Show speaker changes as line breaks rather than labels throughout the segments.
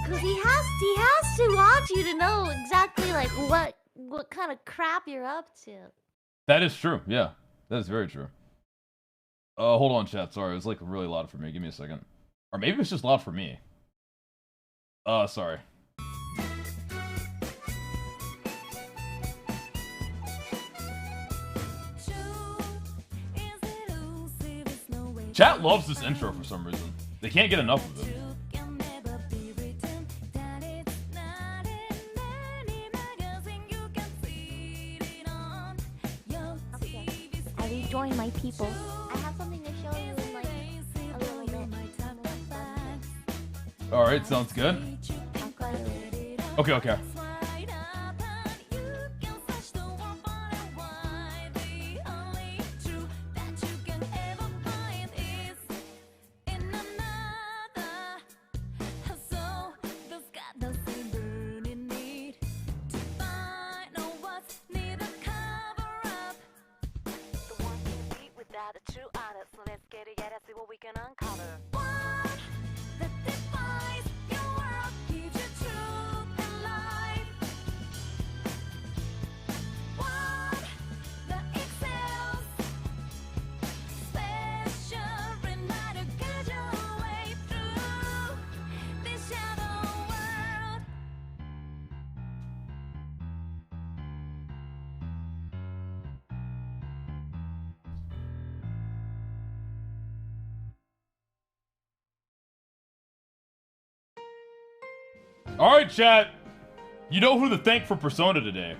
Cause he has to watch you to know exactly like what kind of crap you're up to.
That is true. Yeah, that is very true. Hold on, chat. Sorry, it was like really loud for me. Give me a second. Or maybe it's just loud for me. Sorry. Chat loves this intro for some reason. They can't get enough of it.
I rejoin my people. I have something to show you in like a little bit.
Alright, sounds good. Okay. Alright, chat. You know who to thank for Persona today.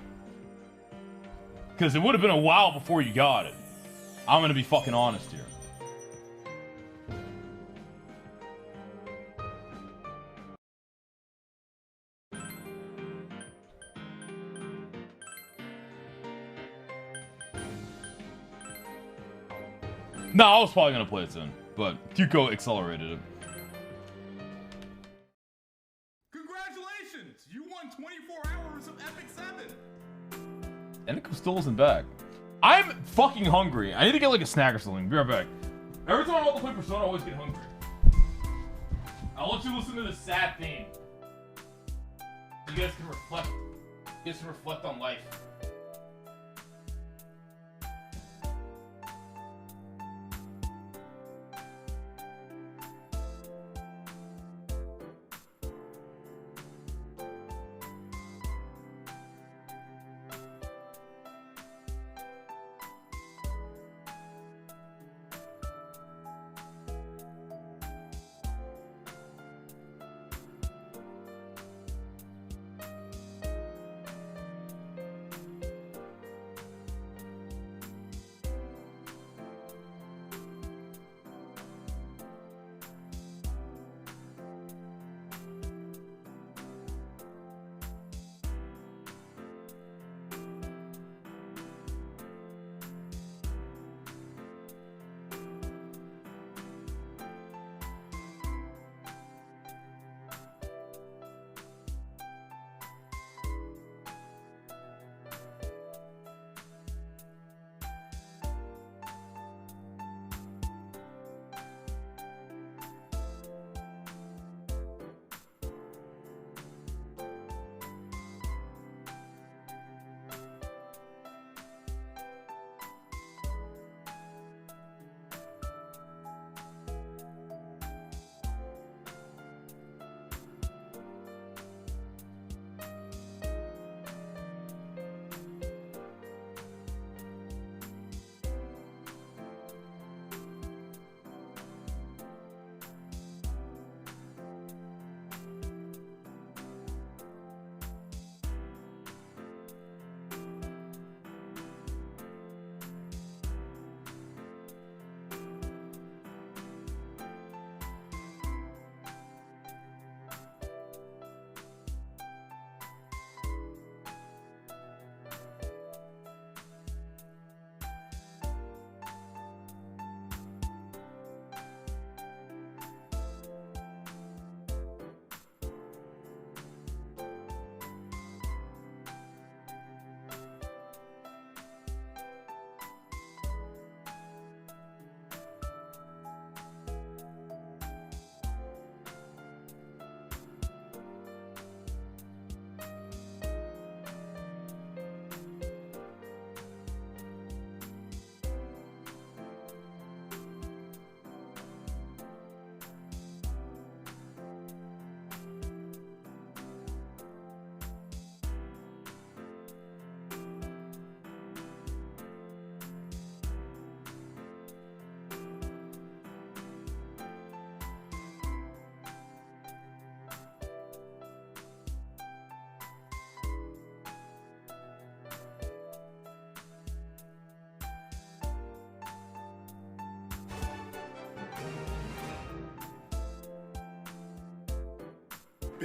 Because it would have been a while before you got it. I'm gonna be fucking honest here. No, I was probably gonna play it soon, but Kyuko accelerated it.
Congratulations! You won 24 hours of Epic 7!
Eniko still isn't back. I'm fucking hungry. I need to get like a snack or something. Be right back. Every time I want to play Persona, I always get hungry. I'll let you listen to this sad theme. You guys can reflect. You guys can reflect on life.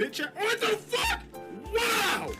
bitch. What the fuck? Wow!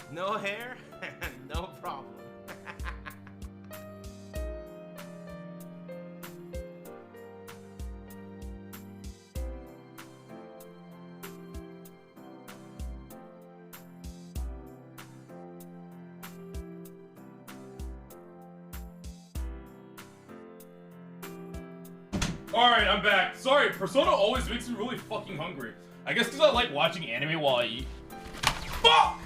No hair? No problem.
Alright, I'm back. Sorry, Persona always makes me really fucking hungry. I guess because I like watching anime while I eat. Fuck!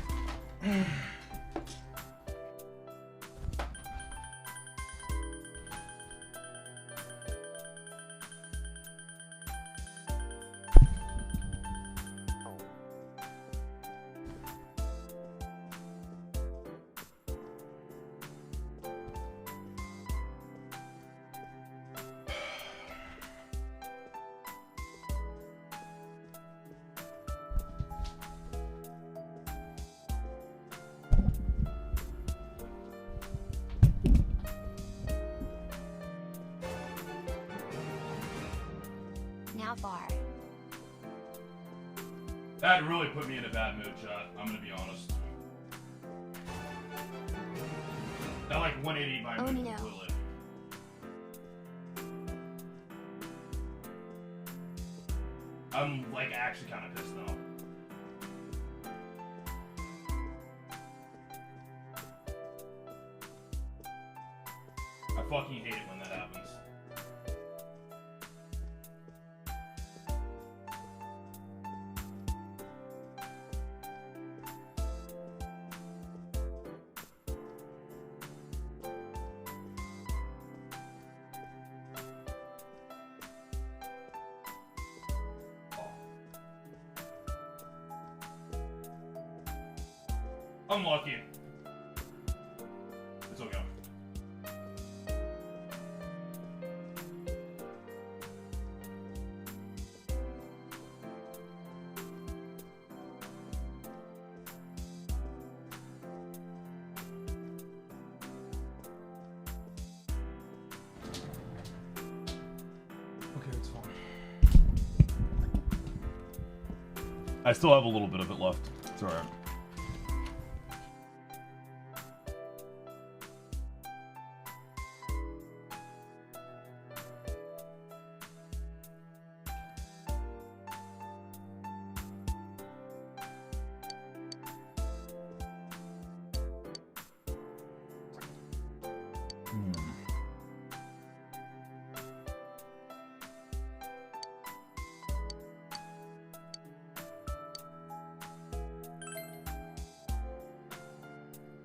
Now bar.
That really put me in a bad mood, chat. I'm gonna be honest. That like 180 my mood completely. I'm like actually kind of pissed now. I fucking hate it when that happens. Unlucky. It's okay. Okay, it's fine. I still have a little bit of it left. It's alright.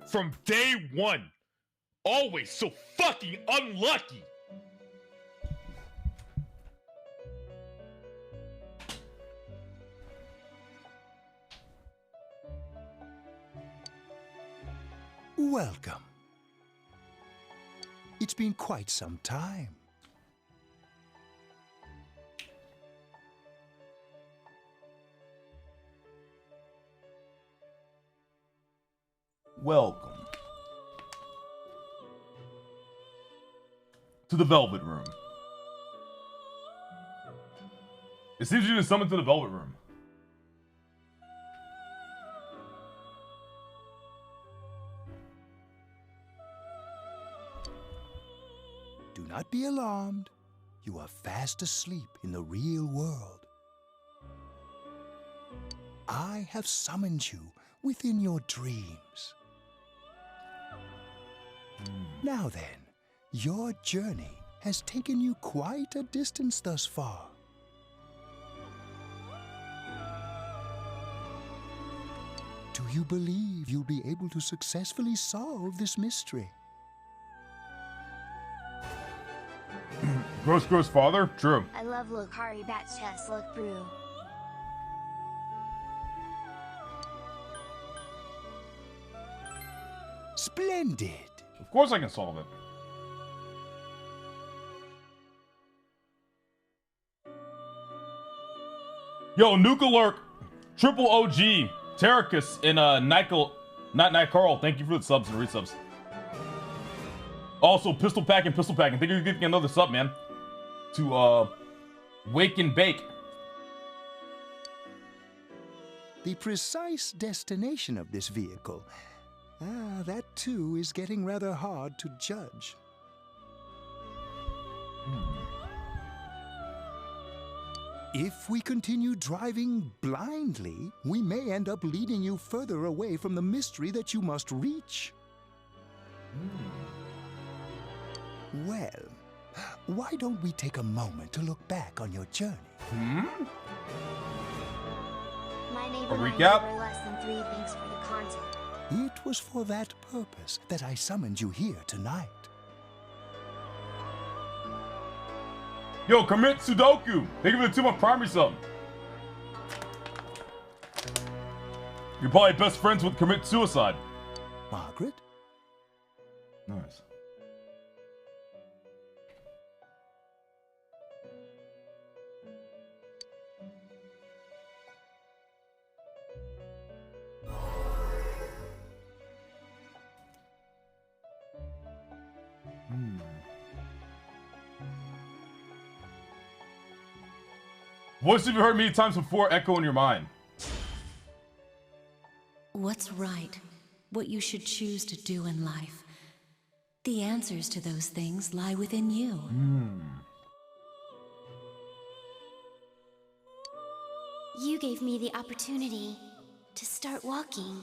From day one. Always so fucking unlucky.
Welcome. It's been quite some time.
Welcome to the Velvet Room. It seems you've been summoned to the Velvet Room.
Do not be alarmed. You are fast asleep in the real world. I have summoned you within your dreams. Now then, your journey has taken you quite a distance thus far. Do you believe you'll be able to successfully solve this mystery?
Gross father? True.
I love Lacari Bat's chest look brew.
Splendid!
Of course I can solve it. Yo, Nuke Alert, Triple OG, Terracus, and Nicarl, thank you for the subs and resubs. Also, Pistol Packing, thank you for giving another sub, man. To, Wake and Bake.
The precise destination of this vehicle, that too is getting rather hard to judge. If we continue driving blindly, we may end up leading you further away from the mystery that you must reach. Well, why don't we take a moment to look back on your journey?
My neighbor
A
might
recap?
never less than 3 thanks for the content.
It was for that purpose that I summoned you here tonight.
Yo, commit Sudoku. Thank you for the 2-month primary sub. You're probably best friends with Commit Suicide.
Margaret?
Nice. Voice have you heard many times before echo in your mind?
What's right? What you should choose to do in life? The answers to those things lie within you.
You gave me the opportunity to start walking.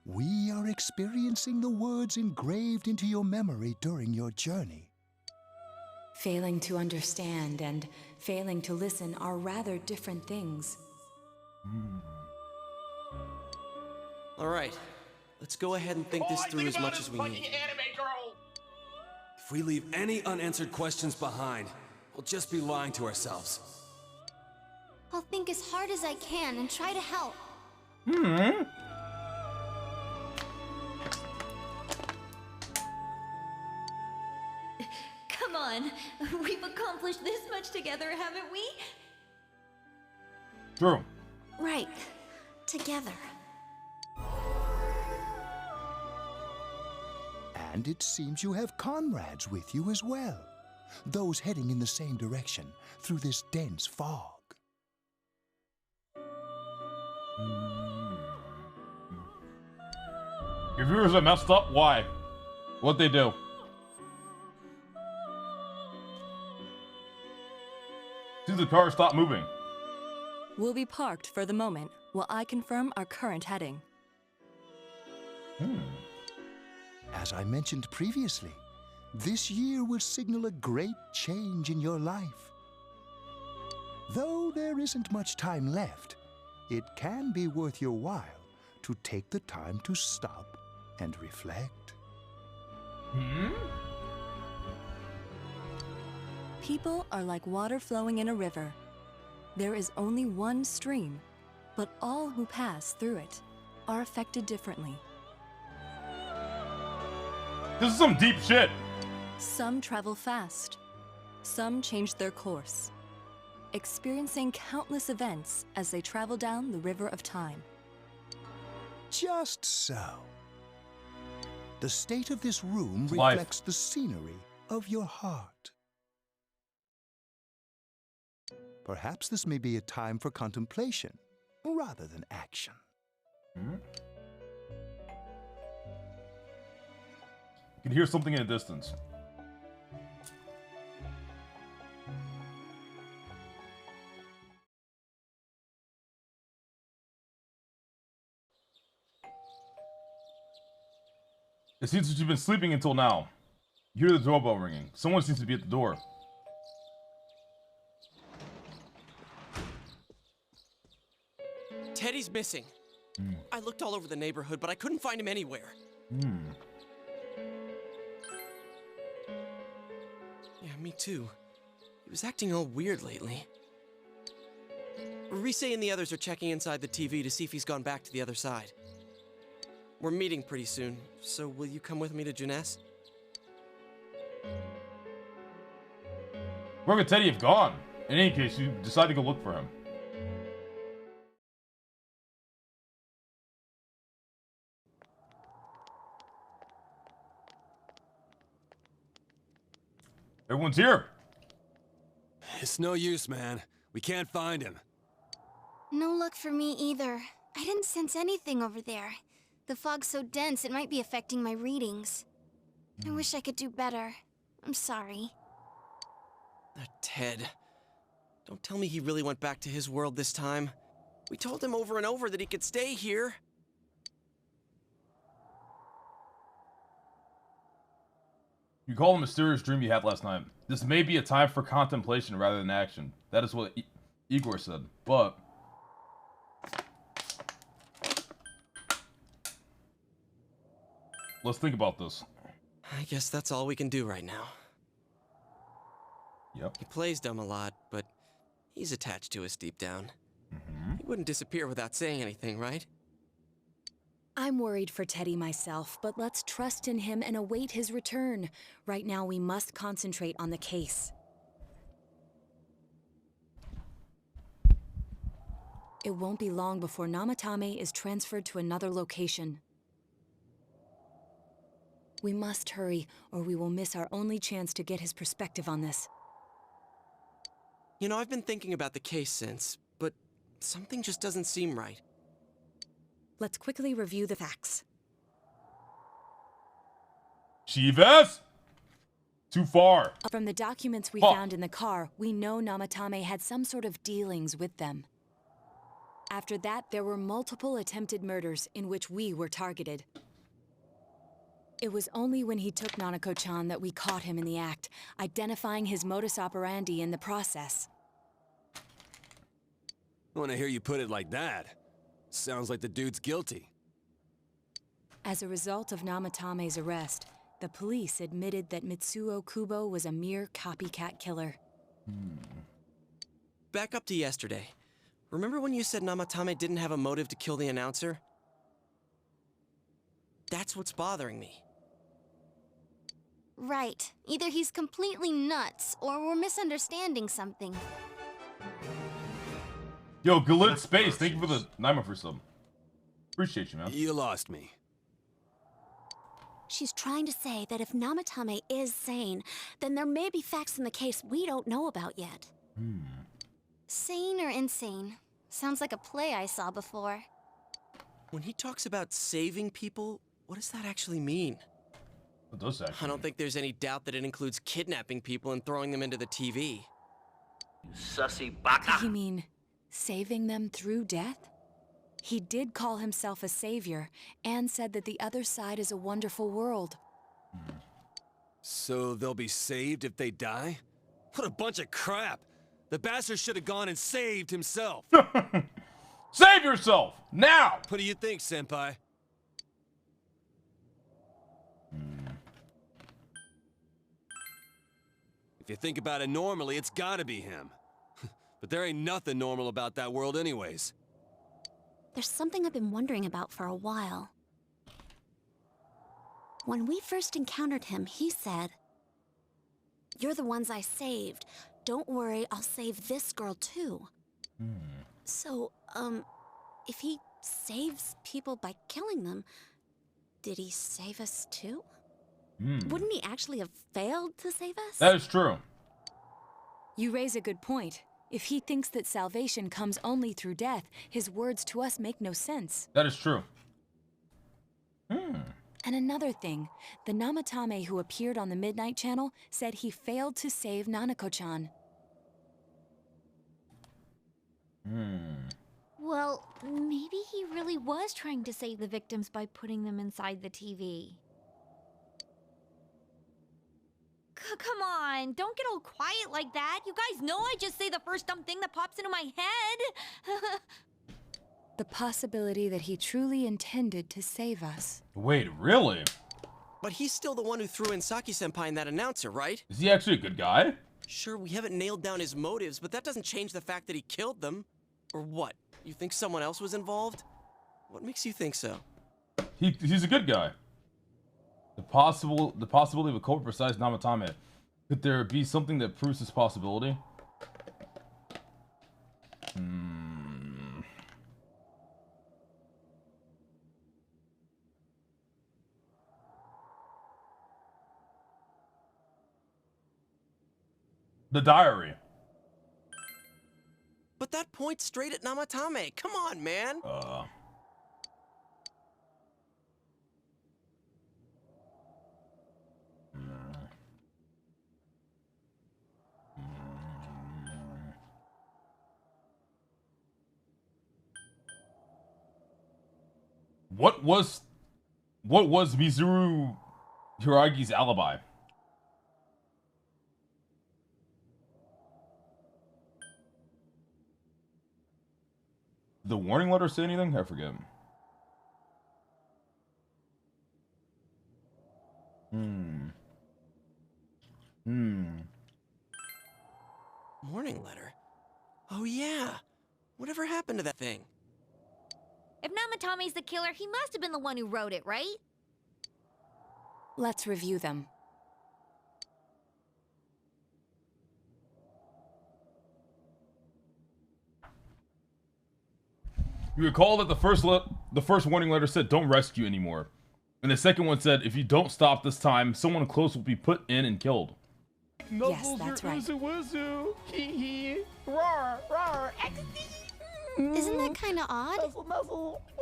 We are experiencing the words engraved into your memory during your journey.
Failing to understand and failing to listen are rather different things.
All right, let's go ahead and think this through as much as we need.
If we leave any unanswered questions behind, we'll just be lying to ourselves.
I'll think as hard as I can and try to help.
Hmm.
Come on, we've accomplished this much together, haven't we?
True.
Right. Together.
And it seems you have comrades with you as well. Those heading in the same direction through this dense fog.
Your viewers are messed up? Why? What'd they do? Seems the car stopped moving.
We'll be parked for the moment while I confirm our current heading.
As I mentioned previously, this year will signal a great change in your life. Though there isn't much time left, it can be worth your while to take the time to stop and reflect.
People are like water flowing in a river. There is only one stream, but all who pass through it are affected differently.
This is some deep shit.
Some travel fast. Some change their course, experiencing countless events as they travel down the river of time.
Just so. The state of this room
Life.
reflects the scenery of your heart. Perhaps this may be a time for contemplation rather than action.
You can hear something in the distance. It seems that you've been sleeping until now. You hear the doorbell ringing. Someone seems to be at the door.
Teddy's missing. I looked all over the neighborhood, but I couldn't find him anywhere. Yeah, me too. He was acting all weird lately. Rise and the others are checking inside the TV to see if he's gone back to the other side. We're meeting pretty soon, so will you come with me to Jeunesse?
Where could Teddy have gone? In any case, you decide to go look for him. Everyone's here.
It's no use, man. We can't find him.
No luck for me either. I didn't sense anything over there. The fog's so dense it might be affecting my readings. I wish I could do better. I'm sorry.
That Ted. Don't tell me he really went back to his world this time. We told him over and over that he could stay here.
You call the mysterious dream you had last night. This may be a time for contemplation rather than action. That is what Igor said, but... let's think about this.
I guess that's all we can do right now.
Yep.
He plays dumb a lot, but he's attached to us deep down. He wouldn't disappear without saying anything, right?
I'm worried for Teddy myself, but let's trust in him and await his return. Right now, we must concentrate on the case. It won't be long before Namatame is transferred to another location. We must hurry, or we will miss our only chance to get his perspective on this.
You know, I've been thinking about the case since, but something just doesn't seem right.
Let's quickly review the facts.
Chivas? Too far.
From the documents we found in the car, we know Namatame had some sort of dealings with them. After that, there were multiple attempted murders in which we were targeted. It was only when he took Nanako-chan that we caught him in the act, identifying his modus operandi in the process.
When I hear you put it like that, sounds like the dude's guilty.
As a result of Namatame's arrest, the police admitted that Mitsuo Kubo was a mere copycat killer.
Back up to yesterday. remember when you said Namatame didn't have a motive to kill the announcer? That's what's bothering me.
Right. Either he's completely nuts, or we're misunderstanding something.
Yo, Galit Space, thank you for the Naima for some. Appreciate you, man.
You lost me.
She's trying to say that if Namatame is sane, then there may be facts in the case we don't know about yet.
Sane or insane? Sounds like a play I saw before.
When he talks about saving people, what does that actually mean?
What does that
I don't think there's any doubt that it includes kidnapping people and throwing them into the TV.
Sussy
Did
baka.
he mean saving them through death? He did call himself a savior and said that the other side is a wonderful world.
So they'll be saved if they die? What a bunch of crap! The bastard should have gone and saved himself!
Save yourself! Now!
What do you think, Senpai? If you think about it normally, it's gotta be him. But there ain't nothing normal about that world anyways.
There's something I've been wondering about for a while. When we first encountered him, he said, "You're the ones I saved. Don't worry, I'll save this girl too." So, if he saves people by killing them, did he save us too? Wouldn't he actually have failed to save us?
That is true.
You raise a good point. If he thinks that salvation comes only through death, his words to us make no sense.
That is true.
And another thing, the Namatame who appeared on the Midnight Channel said he failed to save Nanako-chan.
Well, maybe he really was trying to save the victims by putting them inside the TV. Come on, don't get all quiet like that. You guys know I just say the first dumb thing that pops into my head.
The possibility that he truly intended to save us.
Wait, really?
But he's still the one who threw in Saki-senpai and that announcer, right?
Is he actually a good guy?
Sure, we haven't nailed down his motives, but that doesn't change the fact that he killed them. Or what? You think someone else was involved? What makes you think so?
He's a good guy. The possibility of a culprit besides Namatame. Could there be something that proves this possibility? The diary.
But that points straight at Namatame. Come on, man.
What was Mizuru Hiragi's alibi? Did the warning letter say anything? I forget.
Warning letter? Oh yeah. Whatever happened to that thing?
If Namatame's the killer, he must have been the one who wrote it, right?
Let's review them.
You recall that the first warning letter said don't rescue anymore. And the second one said if you don't stop this time, someone close will be put in and killed.
Yes, that's right.
Isn't that kind of odd?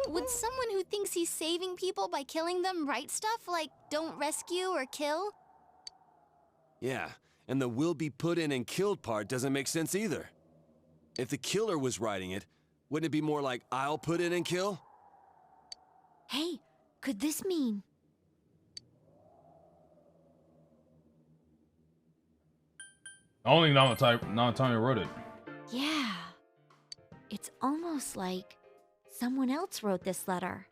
Would someone who thinks he's saving people by killing them write stuff like don't rescue or kill?
Yeah, and the will be put in and killed part doesn't make sense either. If the killer was writing it, wouldn't it be more like I'll put in and kill?
Hey, could this mean...
I don't think Namatame wrote it.
Yeah. It's almost like someone else wrote this letter.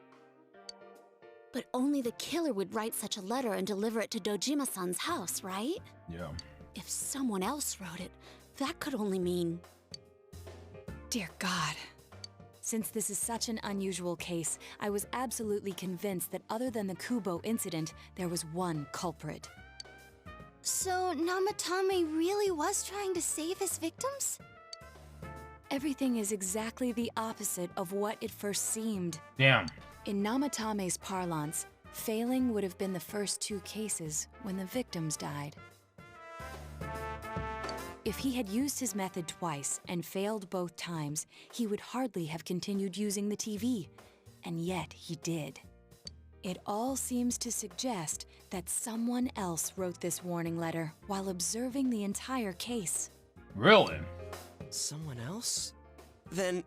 But only the killer would write such a letter and deliver it to Dojima-san's house, right?
Yeah.
If someone else wrote it, that could only mean...
Dear God. Since this is such an unusual case, I was absolutely convinced that other than the Kubo incident, there was one culprit.
So, Namatame really was trying to save his victims?
Everything is exactly the opposite of what it first seemed.
Damn.
In Namatame's parlance, failing would have been the first 2 cases when the victims died. If he had used his method twice and failed both times, he would hardly have continued using the TV. And yet he did. It all seems to suggest that someone else wrote this warning letter while observing the entire case.
Really?
Someone else? Then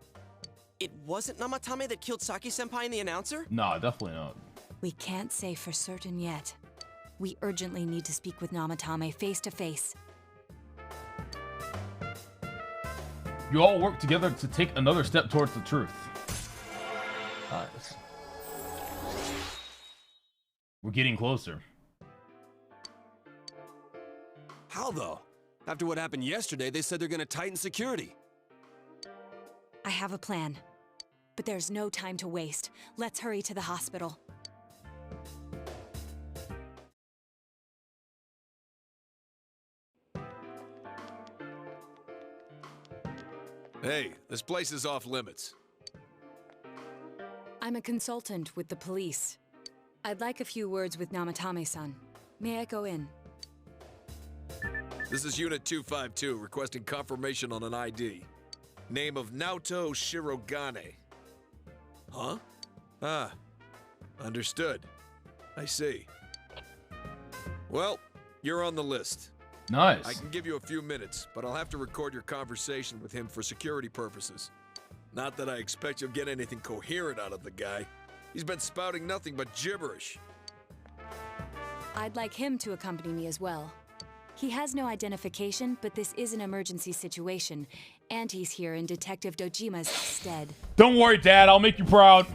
it wasn't Namatame that killed Saki-senpai and the announcer?
Nah, definitely not.
We can't say for certain yet. We urgently need to speak with Namatame face to face.
You all work together to take another step towards the truth. Nice. We're getting closer.
How though? After what happened yesterday, they said they're gonna tighten security.
I have a plan. But there's no time to waste. Let's hurry to the hospital.
Hey, this place is off limits.
I'm a consultant with the police. I'd like a few words with Namatame-san. May I go in?
This is Unit 252, requesting confirmation on an ID. Name of Naoto Shirogane. Huh? Ah, understood. I see. Well, you're on the list.
Nice.
I can give you a few minutes, but I'll have to record your conversation with him for security purposes. Not that I expect you'll get anything coherent out of the guy. He's been spouting nothing but gibberish.
I'd like him to accompany me as well. He has no identification, but this is an emergency situation, and he's here in Detective Dojima's stead.
Don't worry, Dad. I'll make you proud.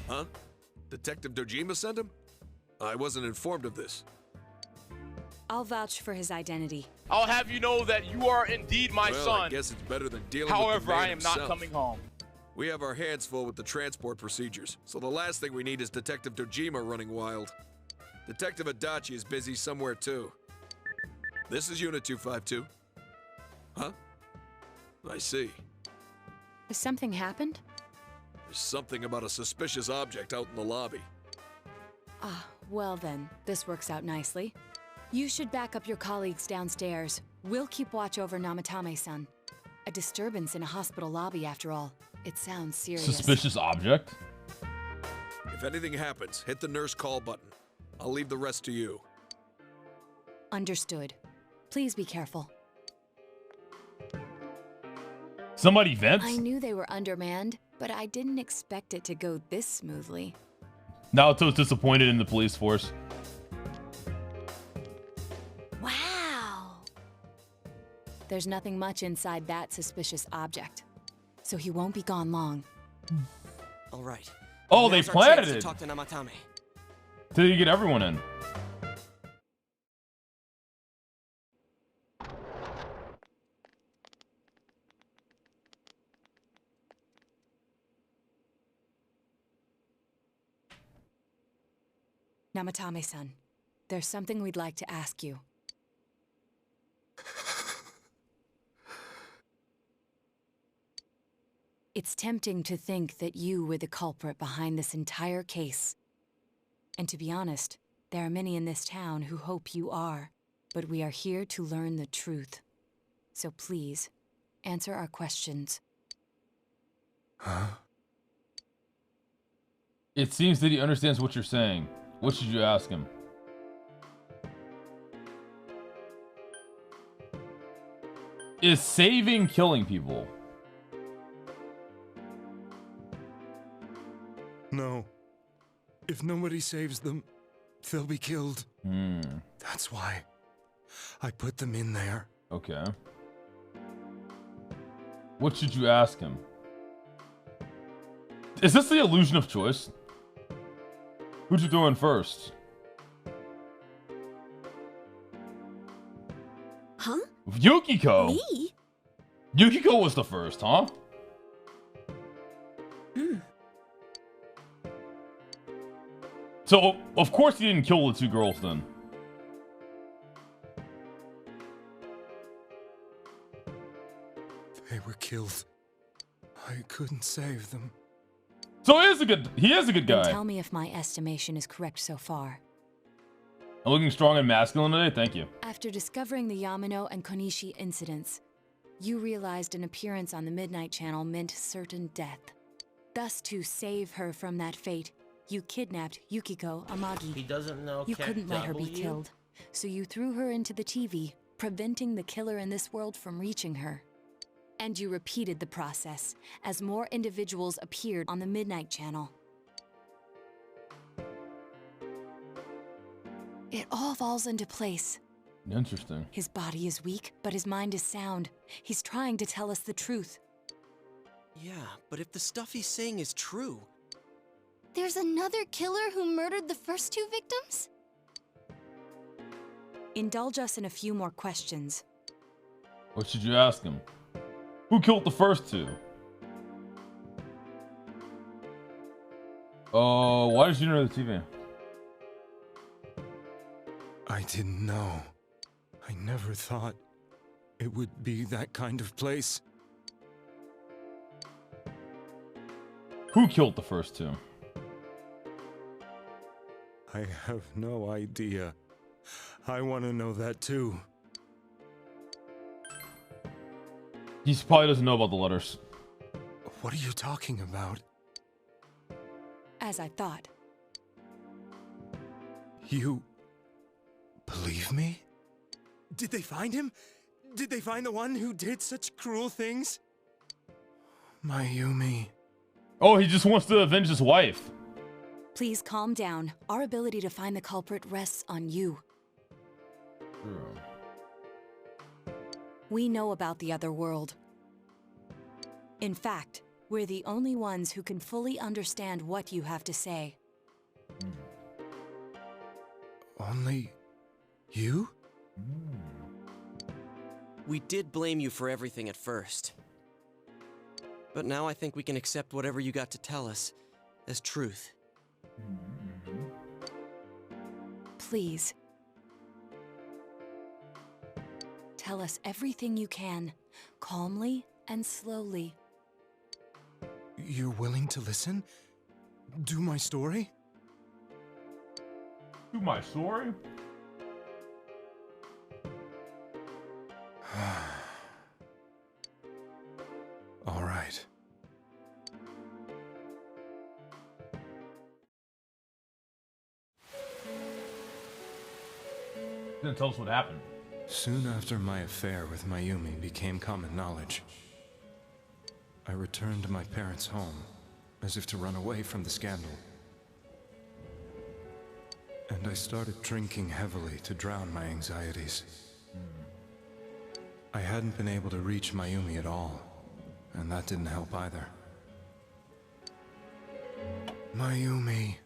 Huh? Detective Dojima sent him? I wasn't informed of this.
I'll vouch for his identity.
I'll have you know that you are indeed my
Well,
son.
I guess it's better than dealing
However,
with the man
I am not
himself.
coming home.
We have our hands full with the transport procedures, so the last thing we need is Detective Dojima running wild. Detective Adachi is busy somewhere too. This is Unit 252. Huh? I see.
Has something happened?
There's something about a suspicious object out in the lobby.
Ah, well then, this works out nicely. You should back up your colleagues downstairs. We'll keep watch over Namatame-san. A disturbance in a hospital lobby, after all. It sounds serious.
Suspicious object?
If anything happens, hit the nurse call button. I'll leave the rest to you.
Understood. Please be careful.
Somebody vents?
I knew they were undermanned, but I didn't expect it to go this smoothly.
Naoto's disappointed in the police force.
Wow! There's nothing much inside that suspicious object, so he won't be gone long.
All right.
Oh, they
Now's our
planted
chance to
it.
talk to Namatame.
Till you get everyone in.
Namatame-san, there's something we'd like to ask you. It's tempting to think that you were the culprit behind this entire case. And to be honest, there are many in this town who hope you are. But we are here to learn the truth. So please, answer our questions.
Huh?
It seems that he understands what you're saying. What should you ask him? Is saving killing people?
No. If nobody saves them, they'll be killed. That's why I put them in there.
Okay. What should you ask him? Is this the illusion of choice? Who'd you throw in first?
Huh?
Yukiko?
Me?
Yukiko was the first, huh? So, of course he didn't kill the two girls then.
They were killed. I couldn't save them.
So he is a good
Then
guy.
tell me if my estimation is correct so far.
I'm looking strong and masculine today, thank you.
After discovering the Yamano and Konishi incidents, you realized an appearance on the Midnight Channel meant certain death. Thus, to save her from that fate, you kidnapped Yukiko Amagi.
He doesn't know.
You couldn't let her be killed, so you threw her into the TV, preventing the killer in this world from reaching her. And you repeated the process as more individuals appeared on the Midnight Channel. It all falls into place.
Interesting.
His body is weak, but his mind is sound. He's trying to tell us the truth.
Yeah, but if the stuff he's saying is true...
There's another killer who murdered the first two victims?
Indulge us in a few more questions.
What should you ask him? Who killed the first two? Oh, why did you know the TV?
I didn't know. I never thought it would be that kind of place.
Who killed the first two?
I have no idea. I want to know that too.
He probably doesn't know about the letters.
What are you talking about?
As I thought.
You believe me? Did they find him? Did they find the one who did such cruel things? Mayumi.
Oh, he just wants to avenge his wife.
Please calm down. Our ability to find the culprit rests on you. We know about the other world. In fact, we're the only ones who can fully understand what you have to say.
Only you?
We did blame you for everything at first. But now I think we can accept whatever you got to tell us as truth.
Please. Tell us everything you can, calmly and slowly.
You're willing to listen? Do my story?
Do my story?
All right.
Didn't tell us what happened.
Soon after my affair with Mayumi became common knowledge, I returned to my parents' home, as if to run away from the scandal. And I started drinking heavily to drown my anxieties. I hadn't been able to reach Mayumi at all, and that didn't help either. Mayumi,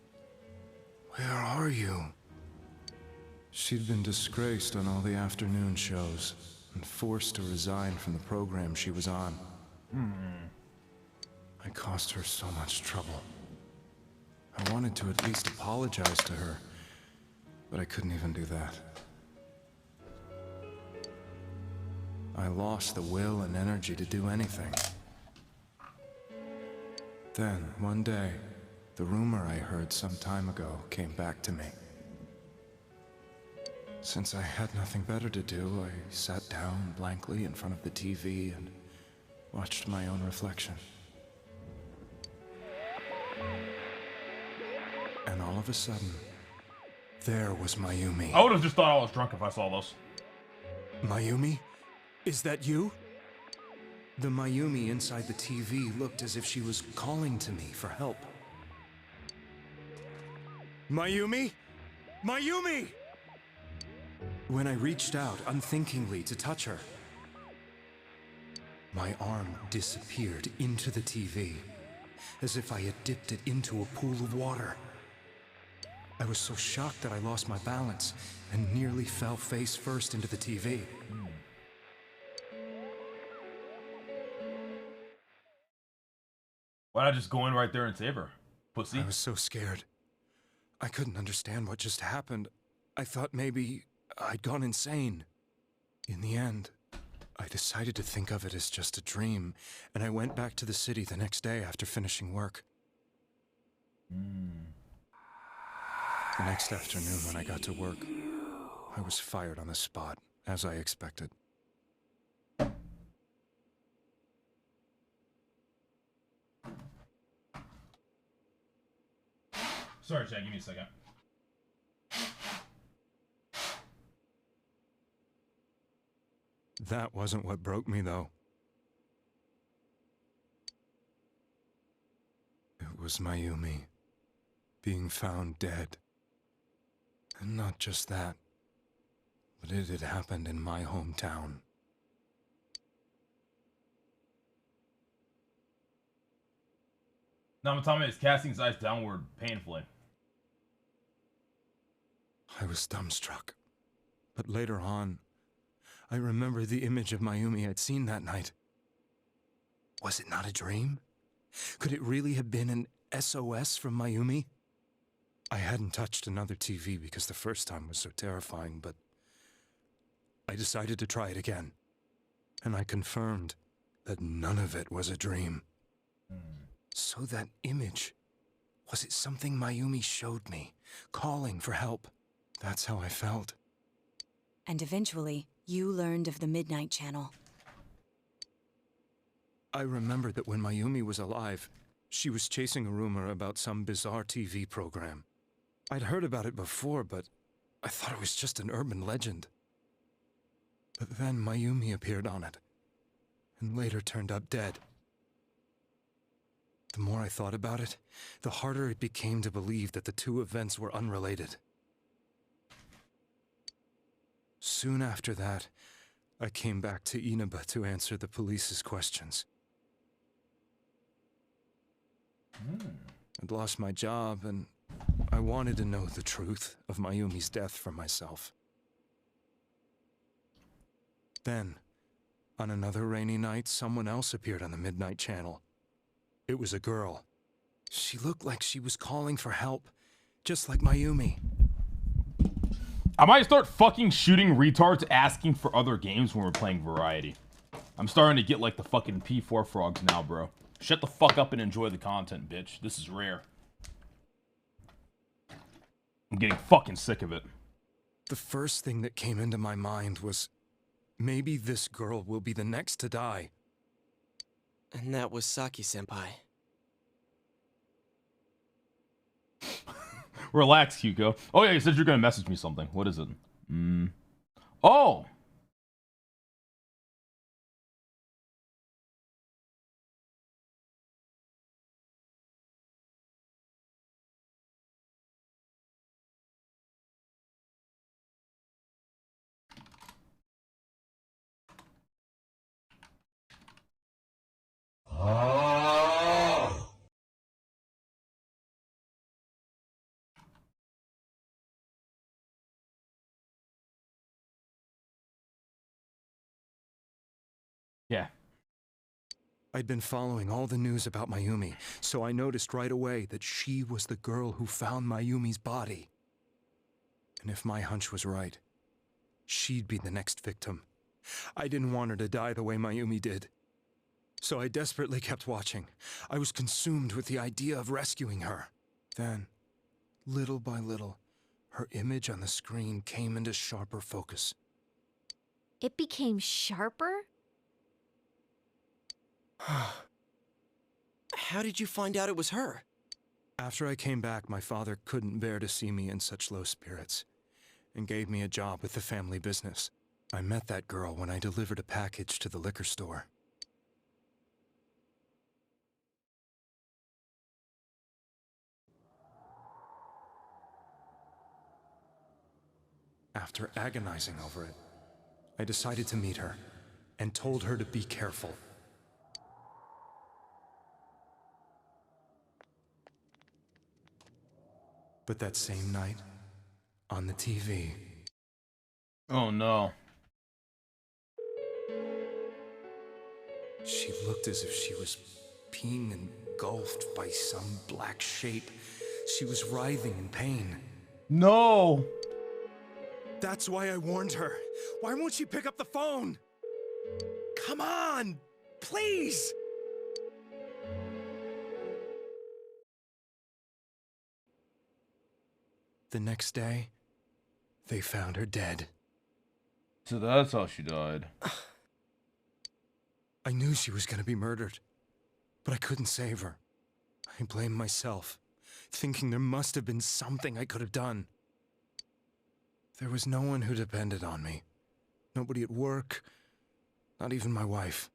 where are you? She'd been disgraced on all the afternoon shows, and forced to resign from the program she was on. I caused her so much trouble. I wanted to at least apologize to her, but I couldn't even do that. I lost the will and energy to do anything. Then, one day, the rumor I heard some time ago came back to me. Since I had nothing better to do, I sat down blankly in front of the TV and watched my own reflection. And all of a sudden, there was Mayumi.
I would have just thought I was drunk if I saw this.
Mayumi? Is that you? The Mayumi inside the TV looked as if she was calling to me for help. Mayumi? Mayumi! When I reached out unthinkingly to touch her, my arm disappeared into the TV, as if I had dipped it into a pool of water. I was so shocked that I lost my balance and nearly fell face first into the TV.
Why not just go in right there and save her, pussy?
I was so scared. I couldn't understand what just happened. I thought maybe I'd gone insane. In the end, I decided to think of it as just a dream, and I went back to the city the next day after finishing work. The next afternoon when I got to work, I was fired on the spot, as I expected.
Sorry, Chad, give me a second.
That wasn't what broke me, though. It was Mayumi being found dead. And not just that, but it had happened in my hometown.
Namatame is casting his eyes downward painfully.
I was dumbstruck. But later on, I remembered the image of Mayumi I'd seen that night. Was it not a dream? Could it really have been an SOS from Mayumi? I hadn't touched another TV because the first time was so terrifying, but I decided to try it again. And I confirmed that none of it was a dream. So that image, was it something Mayumi showed me, calling for help? That's how I felt.
And eventually, you learned of the Midnight Channel.
I remember that when Mayumi was alive, she was chasing a rumor about some bizarre TV program. I'd heard about it before, but I thought it was just an urban legend. But then Mayumi appeared on it, and later turned up dead. The more I thought about it, the harder it became to believe that the two events were unrelated. Soon after that, I came back to Inaba to answer the police's questions. I'd lost my job, and I wanted to know the truth of Mayumi's death for myself. Then, on another rainy night, someone else appeared on the Midnight Channel. It was a girl. She looked like she was calling for help, just like Mayumi.
I might start fucking shooting retards asking for other games when we're playing variety. I'm starting to get like the fucking P4 frogs now, bro. Shut the fuck up and enjoy the content, bitch. This is rare. I'm getting fucking sick of it.
The first thing that came into my mind was, maybe this girl will be the next to die.
And that was Saki-senpai.
Relax, Hugo. Oh yeah, you said you're gonna message me something. What is it? Oh! Yeah.
I'd been following all the news about Mayumi, so I noticed right away that she was the girl who found Mayumi's body. And if my hunch was right, she'd be the next victim. I didn't want her to die the way Mayumi did. So I desperately kept watching. I was consumed with the idea of rescuing her. Then, little by little, her image on the screen came into sharper focus.
It became sharper?
How did you find out it was her?
After I came back, my father couldn't bear to see me in such low spirits, and gave me a job with the family business. I met that girl when I delivered a package to the liquor store. After agonizing over it, I decided to meet her, and told her to be careful. But that same night, on the TV...
Oh no.
She looked as if she was being engulfed by some black shape. She was writhing in pain.
No.
That's why I warned her. Why won't she pick up the phone? Come on, please. The next day, they found her dead.
So that's how she died.
I knew she was gonna be murdered, but I couldn't save her. I blamed myself, thinking there must have been something I could have done. There was no one who depended on me. Nobody at work, not even my wife.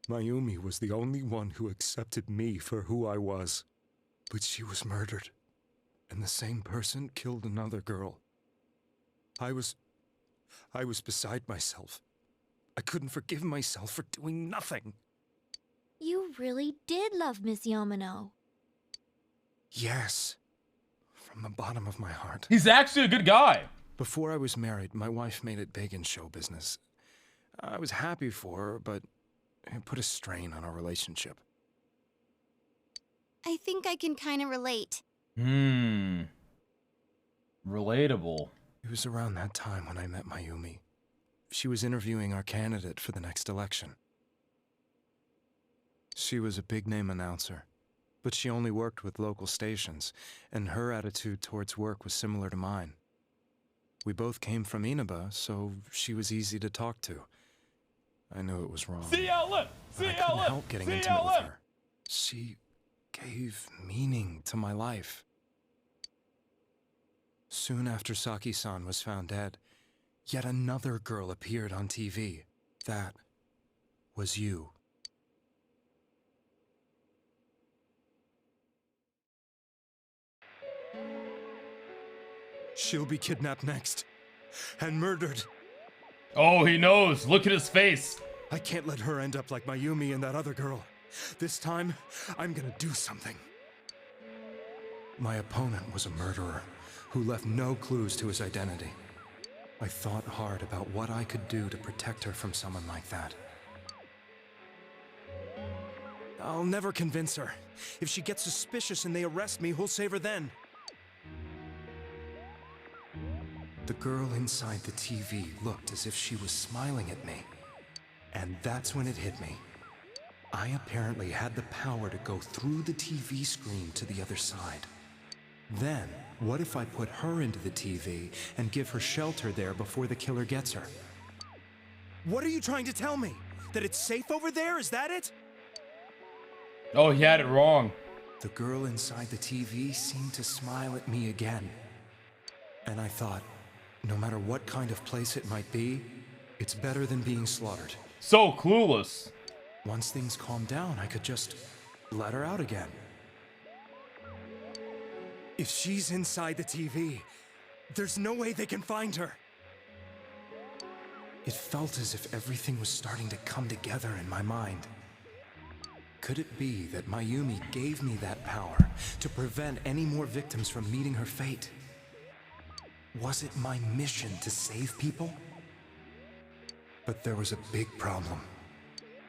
Mayumi was the only one who accepted me for who I was. But she was murdered, and the same person killed another girl. I was beside myself. I couldn't forgive myself for doing nothing.
You really did love Miss Yamano.
Yes, from the bottom of my heart.
He's actually a good guy.
Before I was married, my wife made it big in show business. I was happy for her, but it put a strain on our relationship.
I think I can kind of relate.
Relatable.
It was around that time when I met Mayumi. She was interviewing our candidate for the next election. She was a big-name announcer, but she only worked with local stations, and her attitude towards work was similar to mine. We both came from Inaba, so she was easy to talk to. I knew it was wrong. But I couldn't help getting intimate with her. She gave meaning to my life. Soon after Saki-san was found dead, yet another girl appeared on TV. That was you. She'll be kidnapped next. And murdered.
Oh, he knows. Look at his face.
I can't let her end up like Mayumi and that other girl. This time, I'm gonna do something. My opponent was a murderer who left no clues to his identity. I thought hard about what I could do to protect her from someone like that. I'll never convince her. If she gets suspicious and they arrest me, who'll save her then? The girl inside the TV looked as if she was smiling at me. And that's when it hit me. I apparently had the power to go through the TV screen to the other side. Then, what if I put her into the TV and give her shelter there before the killer gets her? What are you trying to tell me? That it's safe over there? Is that it?
Oh, he had it wrong.
The girl inside the TV seemed to smile at me again. And I thought, no matter what kind of place it might be, it's better than being slaughtered.
So clueless.
Once things calmed down, I could just let her out again. If she's inside the TV, there's no way they can find her. It felt as if everything was starting to come together in my mind. Could it be that Mayumi gave me that power to prevent any more victims from meeting her fate? Was it my mission to save people? But there was a big problem.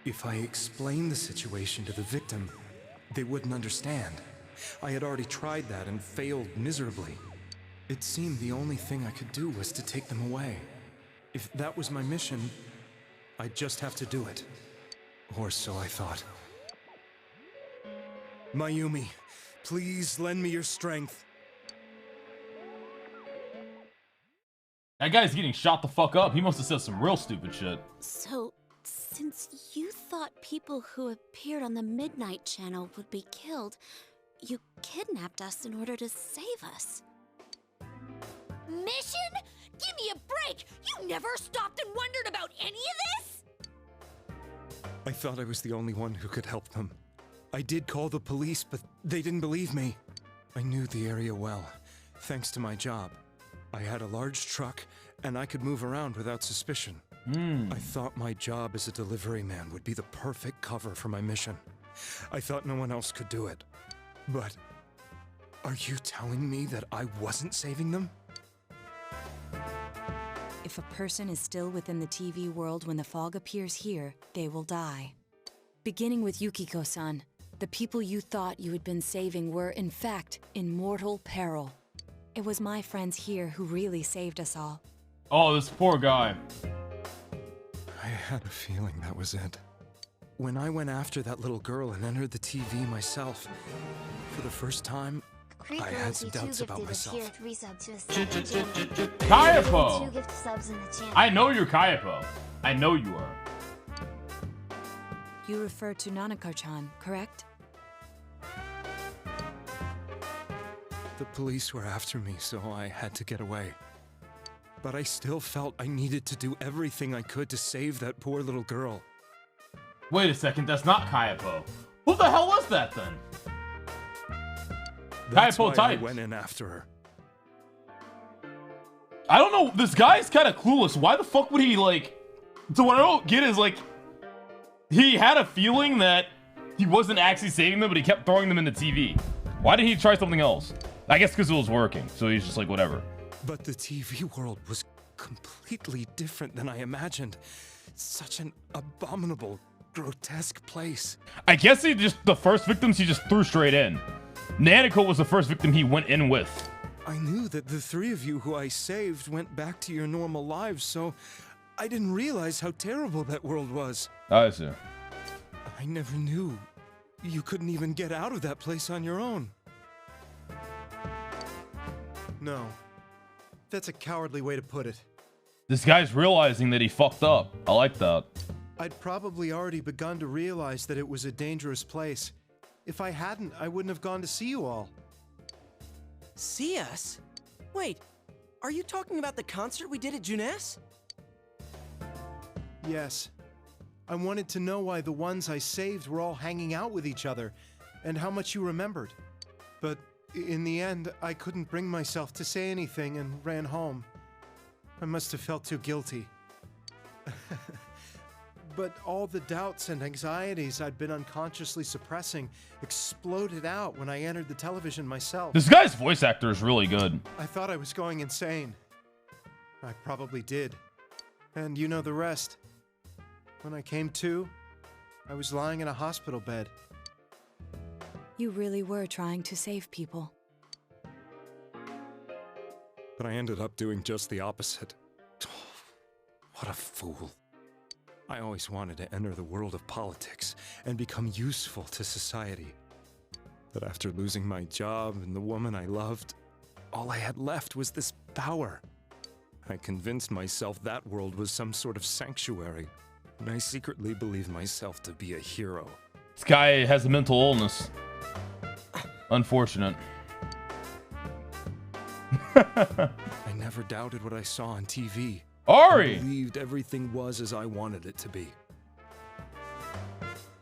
If I explained the situation to the victim, they wouldn't understand. I had already tried that and failed miserably. It seemed the only thing I could do was to take them away. If that was my mission, I'd just have to do it. Or so I thought. Mayumi, please lend me your strength.
That guy's getting shot the fuck up. He must have said some real stupid shit.
So, since you thought people who appeared on the Midnight Channel would be killed, you kidnapped us in order to save us.
Mission? Give me a break! You never stopped and wondered about any of this?
I thought I was the only one who could help them. I did call the police, but they didn't believe me. I knew the area well, thanks to my job. I had a large truck, and I could move around without suspicion. I thought my job as a delivery man would be the perfect cover for my mission. I thought no one else could do it. But are you telling me that I wasn't saving them?
If a person is still within the TV world when the fog appears here, they will die. Beginning with Yukiko-san, the people you thought you had been saving were, in fact, in mortal peril. It was my friends here who really saved us all.
Oh, this poor guy.
I had a feeling that was it. When I went after that little girl and entered the TV myself, for the first time, I had some doubts about myself.
Kayapo! I know you're Kayapo. I know you are.
You refer to Nanako-chan, correct?
The police were after me, so I had to get away. But I still felt I needed to do everything I could to save that poor little girl.
Wait a second, that's not Kayapo. Who the hell was that then?
That's why
Kayapo
I
typed.
went in after her.
I don't know, this guy's kind of clueless. Why the fuck would he, like... So what I don't get is, like... He had a feeling that he wasn't actually saving them, but he kept throwing them in the TV. Why did he try something else? I guess because it was working, so he's just like, whatever.
But the TV world was completely different than I imagined. Such an abominable, grotesque place.
I guess the first victims he just threw straight in. Nanako was the first victim he went in with.
I knew that the three of you who I saved went back to your normal lives, so I didn't realize how terrible that world was.
I see.
I never knew you couldn't even get out of that place on your own.
No. That's a cowardly way to put it.
This guy's realizing that he fucked up. I like that.
I'd probably already begun to realize that it was a dangerous place. If I hadn't, I wouldn't have gone to see you all.
See us? Wait, are you talking about the concert we did at Junes?
Yes. I wanted to know why the ones I saved were all hanging out with each other, and how much you remembered. But in the end, I couldn't bring myself to say anything and ran home. I must have felt too guilty. But all the doubts and anxieties I'd been unconsciously suppressing exploded out when I entered the television myself.
This guy's voice actor is really good.
I thought I was going insane. I probably did. And you know the rest. When I came to, I was lying in a hospital bed.
You really were trying to save people.
But I ended up doing just the opposite. What a fool. I always wanted to enter the world of politics and become useful to society. But after losing my job and the woman I loved, all I had left was this power. I convinced myself that world was some sort of sanctuary, and I secretly believed myself to be a hero.
This guy has a mental illness. Unfortunate.
I never doubted what I saw on TV.
Ari!
I believed everything was as I wanted it to be.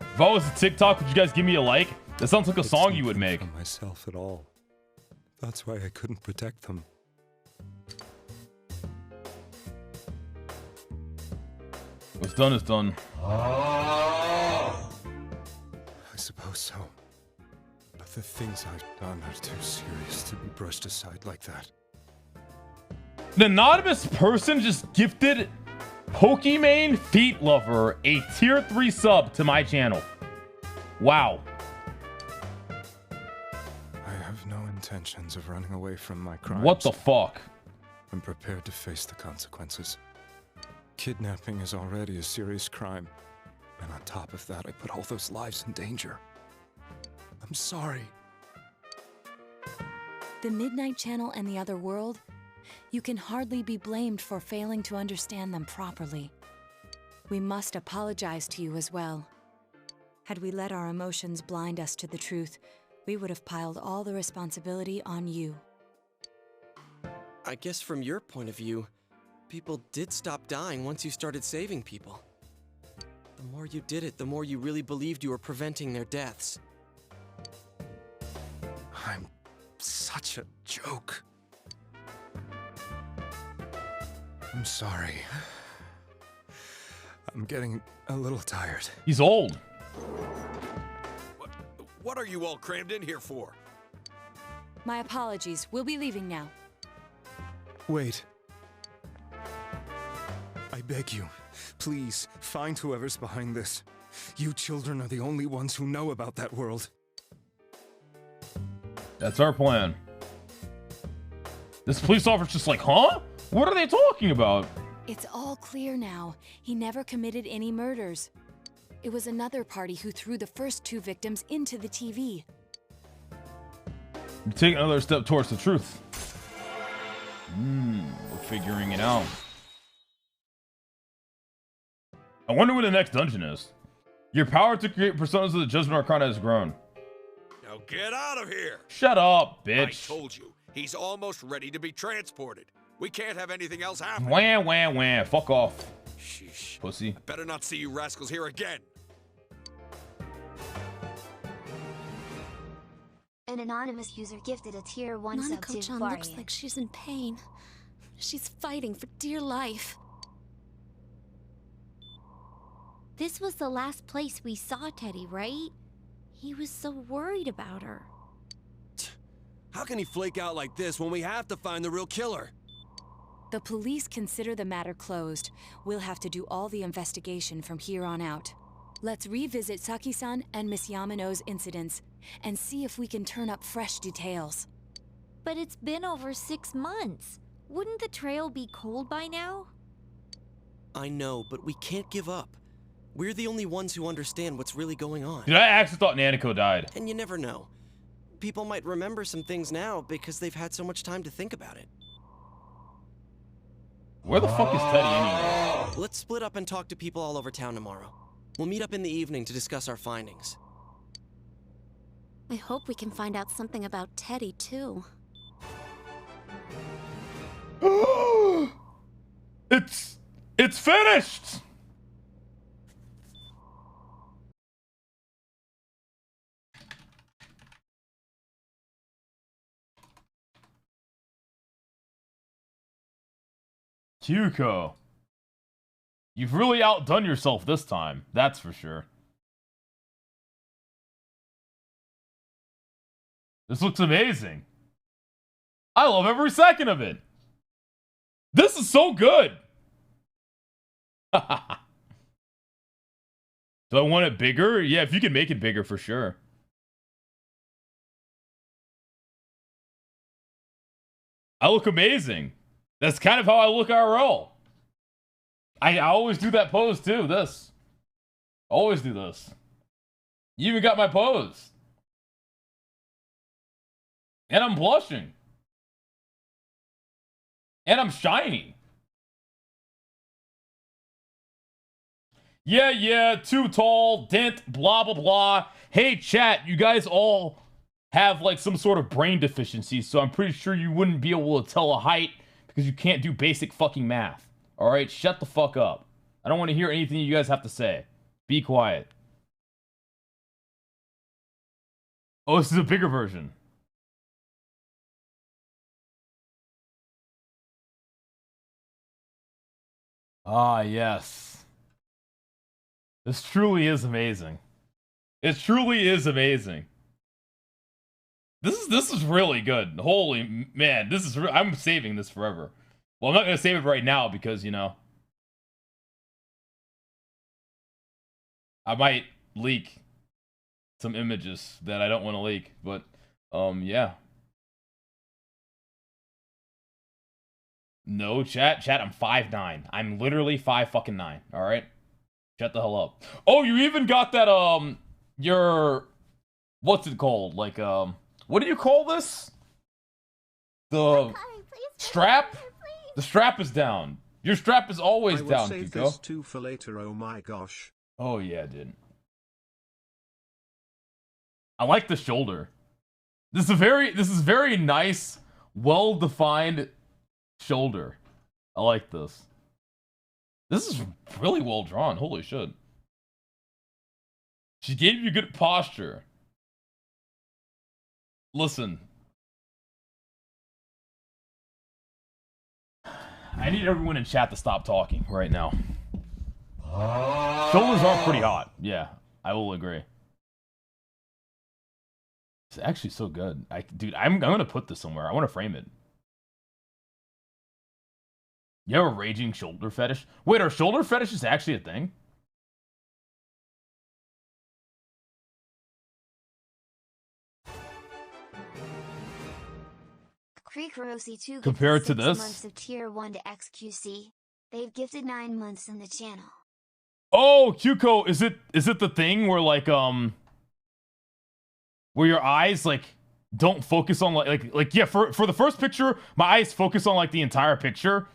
If I was a TikTok, would you guys give me a like? That sounds like a song you would make.
From myself at all. That's why I couldn't protect them.
What's done is done.
I suppose so. But the things I've done are too serious to be brushed aside like that.
An anonymous person just gifted Pokimane Feet Lover a tier 3 sub to my channel. Wow.
I have no intentions of running away from my crimes.
What the fuck?
I'm prepared to face the consequences. Kidnapping is already a serious crime. And on top of that, I put all those lives in danger. I'm sorry.
The Midnight Channel and the other world, you can hardly be blamed for failing to understand them properly. We must apologize to you as well. Had we let our emotions blind us to the truth, we would have piled all the responsibility on you.
I guess from your point of view, people did stop dying once you started saving people. The more you did it, the more you really believed you were preventing their deaths.
I'm such a joke. I'm sorry. I'm getting a little tired.
He's old.
What are you all crammed in here for?
My apologies. We'll be leaving now.
Wait. I beg you, please find whoever's behind this. You children are the only ones who know about that world.
That's our plan. This police officer's just like, huh? What are they talking about?
It's all clear now. He never committed any murders. It was another party who threw the first 2 victims into the TV.
You take another step towards the truth. We're figuring it out. I wonder what the next dungeon is. Your power to create personas of the Judgment Arcana has grown.
Now get out of here!
Shut up, bitch.
I told you, he's almost ready to be transported. We can't have anything else happen.
Wham, wham, wham. Fuck off.
Sheesh.
Pussy.
I better not see you rascals here again.
An anonymous user gifted a tier 1 sub to
Nanako-chan looks like she's in pain. She's fighting for dear life.
This was the last place we saw Teddy, right? He was so worried about her.
How can he flake out like this when we have to find the real killer?
The police consider the matter closed. We'll have to do all the investigation from here on out. Let's revisit Saki-san and Miss Yamano's incidents and see if we can turn up fresh details.
But it's been over 6 months. Wouldn't the trail be cold by now?
I know, but we can't give up. We're the only ones who understand what's really going on.
Dude, I actually thought Nanako died.
And you never know. People might remember some things now because they've had so much time to think about it.
Where the fuck is Teddy anyway?
Let's split up and talk to people all over town tomorrow. We'll meet up in the evening to discuss our findings.
I hope we can find out something about Teddy, too.
It's finished! Kyuko. You've really outdone yourself this time, that's for sure. This looks amazing. I love every second of it. This is so good. Do I want it bigger? Yeah, if you can make it bigger, for sure. I look amazing. That's kind of how I look IRL. I always do that pose too, this. Always do this. You even got my pose. And I'm blushing. And I'm shiny. Yeah, too tall, dent, blah, blah, blah. Hey, chat, you guys all have like some sort of brain deficiency, so I'm pretty sure you wouldn't be able to tell a height because you can't do basic fucking math. All right, shut the fuck up. I don't want to hear anything you guys have to say. Be quiet. Oh, this is a bigger version. Ah, yes. This truly is amazing. It truly is amazing. This is really good. Holy man, this is I'm saving this forever. Well, I'm not gonna save it right now because, you know, I might leak some images that I don't want to leak, but yeah. No, chat, I'm 5'9". I'm literally 5'9". All right, shut the hell up. Oh, you even got that your what's it called? Like what do you call this? The strap. The strap is down. Your strap is always down,
save
Kiko.
this too for later. Oh my gosh.
Oh yeah, dude. I like the shoulder. This is very nice, well-defined shoulder. I like this. This is really well drawn. Holy shit. She gave you good posture. Listen. I need everyone in chat to stop talking right now. Shoulders are pretty hot. Yeah, I will agree. It's actually so good. Dude, I'm gonna put this somewhere. I want to frame it. You have a raging shoulder fetish? Wait, are shoulder fetishes actually a thing?
Krikurosi 2
compared to
6
this.
months of tier 1 to XQC. They've gifted 9 months in the channel.
Oh, Kyuko, is it the thing where like where your eyes like don't focus on like yeah, for the first picture, my eyes focus on like the entire picture.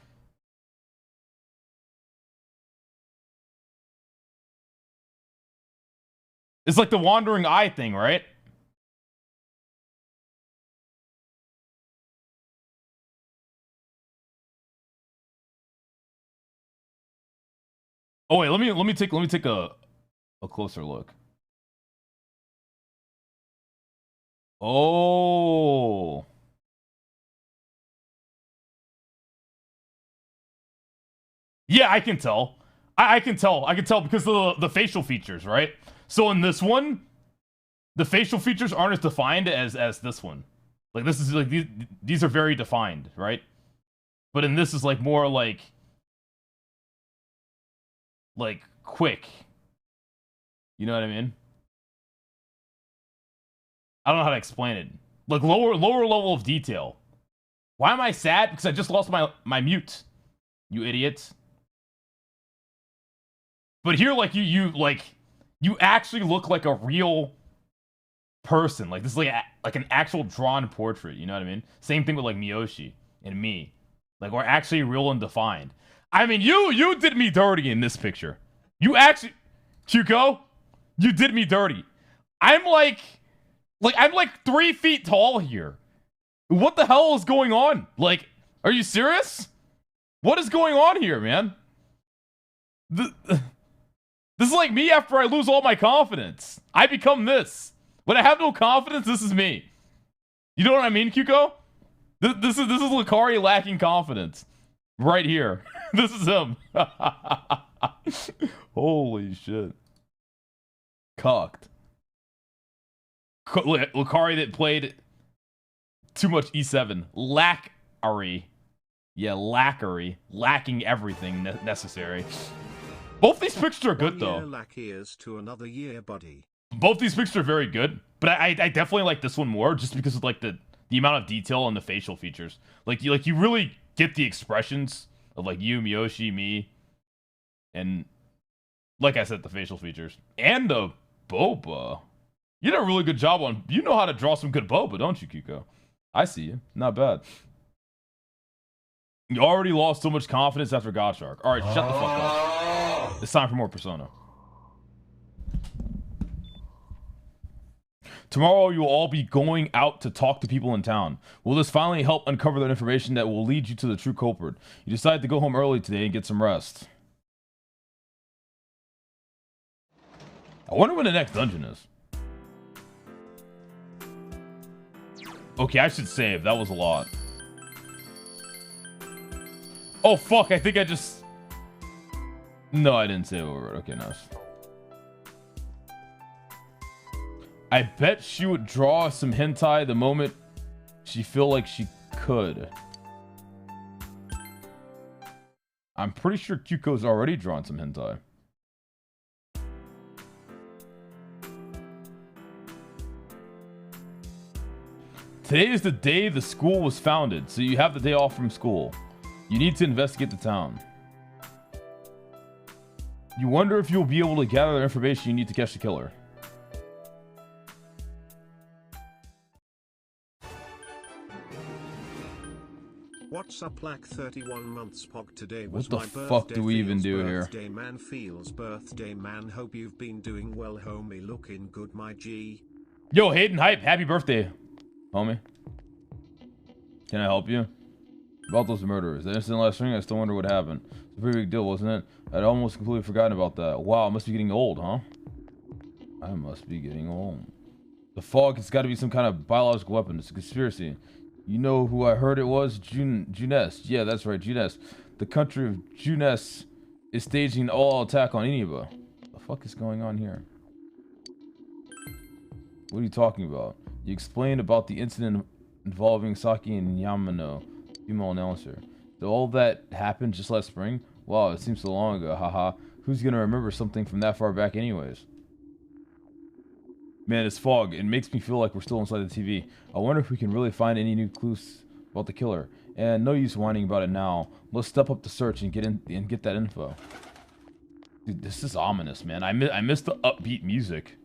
It's like the wandering eye thing, right? Oh wait, let me take a closer look. Oh. Yeah, I can tell. I can tell because of the facial features, right? So in this one, the facial features aren't as defined as this one. Like this is like these are very defined, right? But in this is like more like quick. You know what I mean? I don't know how to explain it. Like lower level of detail. Why am I sad? Because I just lost my mute. You idiots. But here, like you actually look like a real person. Like this is like an actual drawn portrait. You know what I mean? Same thing with like Miyoshi and me. Like we're actually real and defined. I mean, you did me dirty in this picture. You actually, Kyuko, you did me dirty. I'm like 3 feet tall here. What the hell is going on? Like, are you serious? What is going on here, man? This is like me after I lose all my confidence. I become this. When I have no confidence, this is me. You know what I mean, Kyuko? This is Lacari lacking confidence. Right here. This is him. Holy shit. Cocked. Lacari that played too much E7. Lacari. Yeah, Lacari. Lacking everything necessary. Both these pictures are good, though.
Lack years to another year, buddy.
Both these pictures are very good, but I definitely like this one more just because of like the amount of detail and the facial features. Like you really get the expressions of like you, Miyoshi, me, and like I said, the facial features and the boba. You did a really good job on. You know how to draw some good boba, don't you, Kyuko? I see you. Not bad. You already lost so much confidence after Godshark. All right, shut the fuck up. It's time for more Persona. Tomorrow, you will all be going out to talk to people in town. Will this finally help uncover the information that will lead you to the true culprit? You decide to go home early today and get some rest. I wonder when the next dungeon is. Okay, I should save. That was a lot. Oh, fuck. I think I just... No, I didn't save over it. Okay, nice. I bet she would draw some hentai the moment she feel like she could. I'm pretty sure Kyuko's already drawn some hentai. Today is the day the school was founded, so you have the day off from school. You need to investigate the town. You wonder if you'll be able to gather the information you need to catch the killer.
What's up, like 31 months pog? Today
What
was
the
my
fuck
birthday.
do we even do here?
Birthday man feels birthday man. Hope you've been doing well, homie. Looking good, my G.
Yo, Hayden Hype, happy birthday, homie. Can I help you? About those murderers. The incident last spring, I still wonder what happened. It's a pretty big deal, wasn't it? I'd almost completely forgotten about that. Wow, I must be getting old, huh? I must be getting old. The fog has got to be some kind of biological weapon. It's a conspiracy. You know who I heard it was? Junes. Yeah, that's right, Junes. The country of Junes is staging an all-out attack on Iniba. The fuck is going on here? What are you talking about? You explained about the incident involving Saki and Yamano, female announcer. Did all that happen just last spring? Wow, it seems so long ago, haha. Who's gonna remember something from that far back anyways? Man, it's fog. It makes me feel like we're still inside the TV. I wonder if we can really find any new clues about the killer, and no use whining about it now. Let's step up the search and get that info. Dude, this is ominous, man. I miss the upbeat music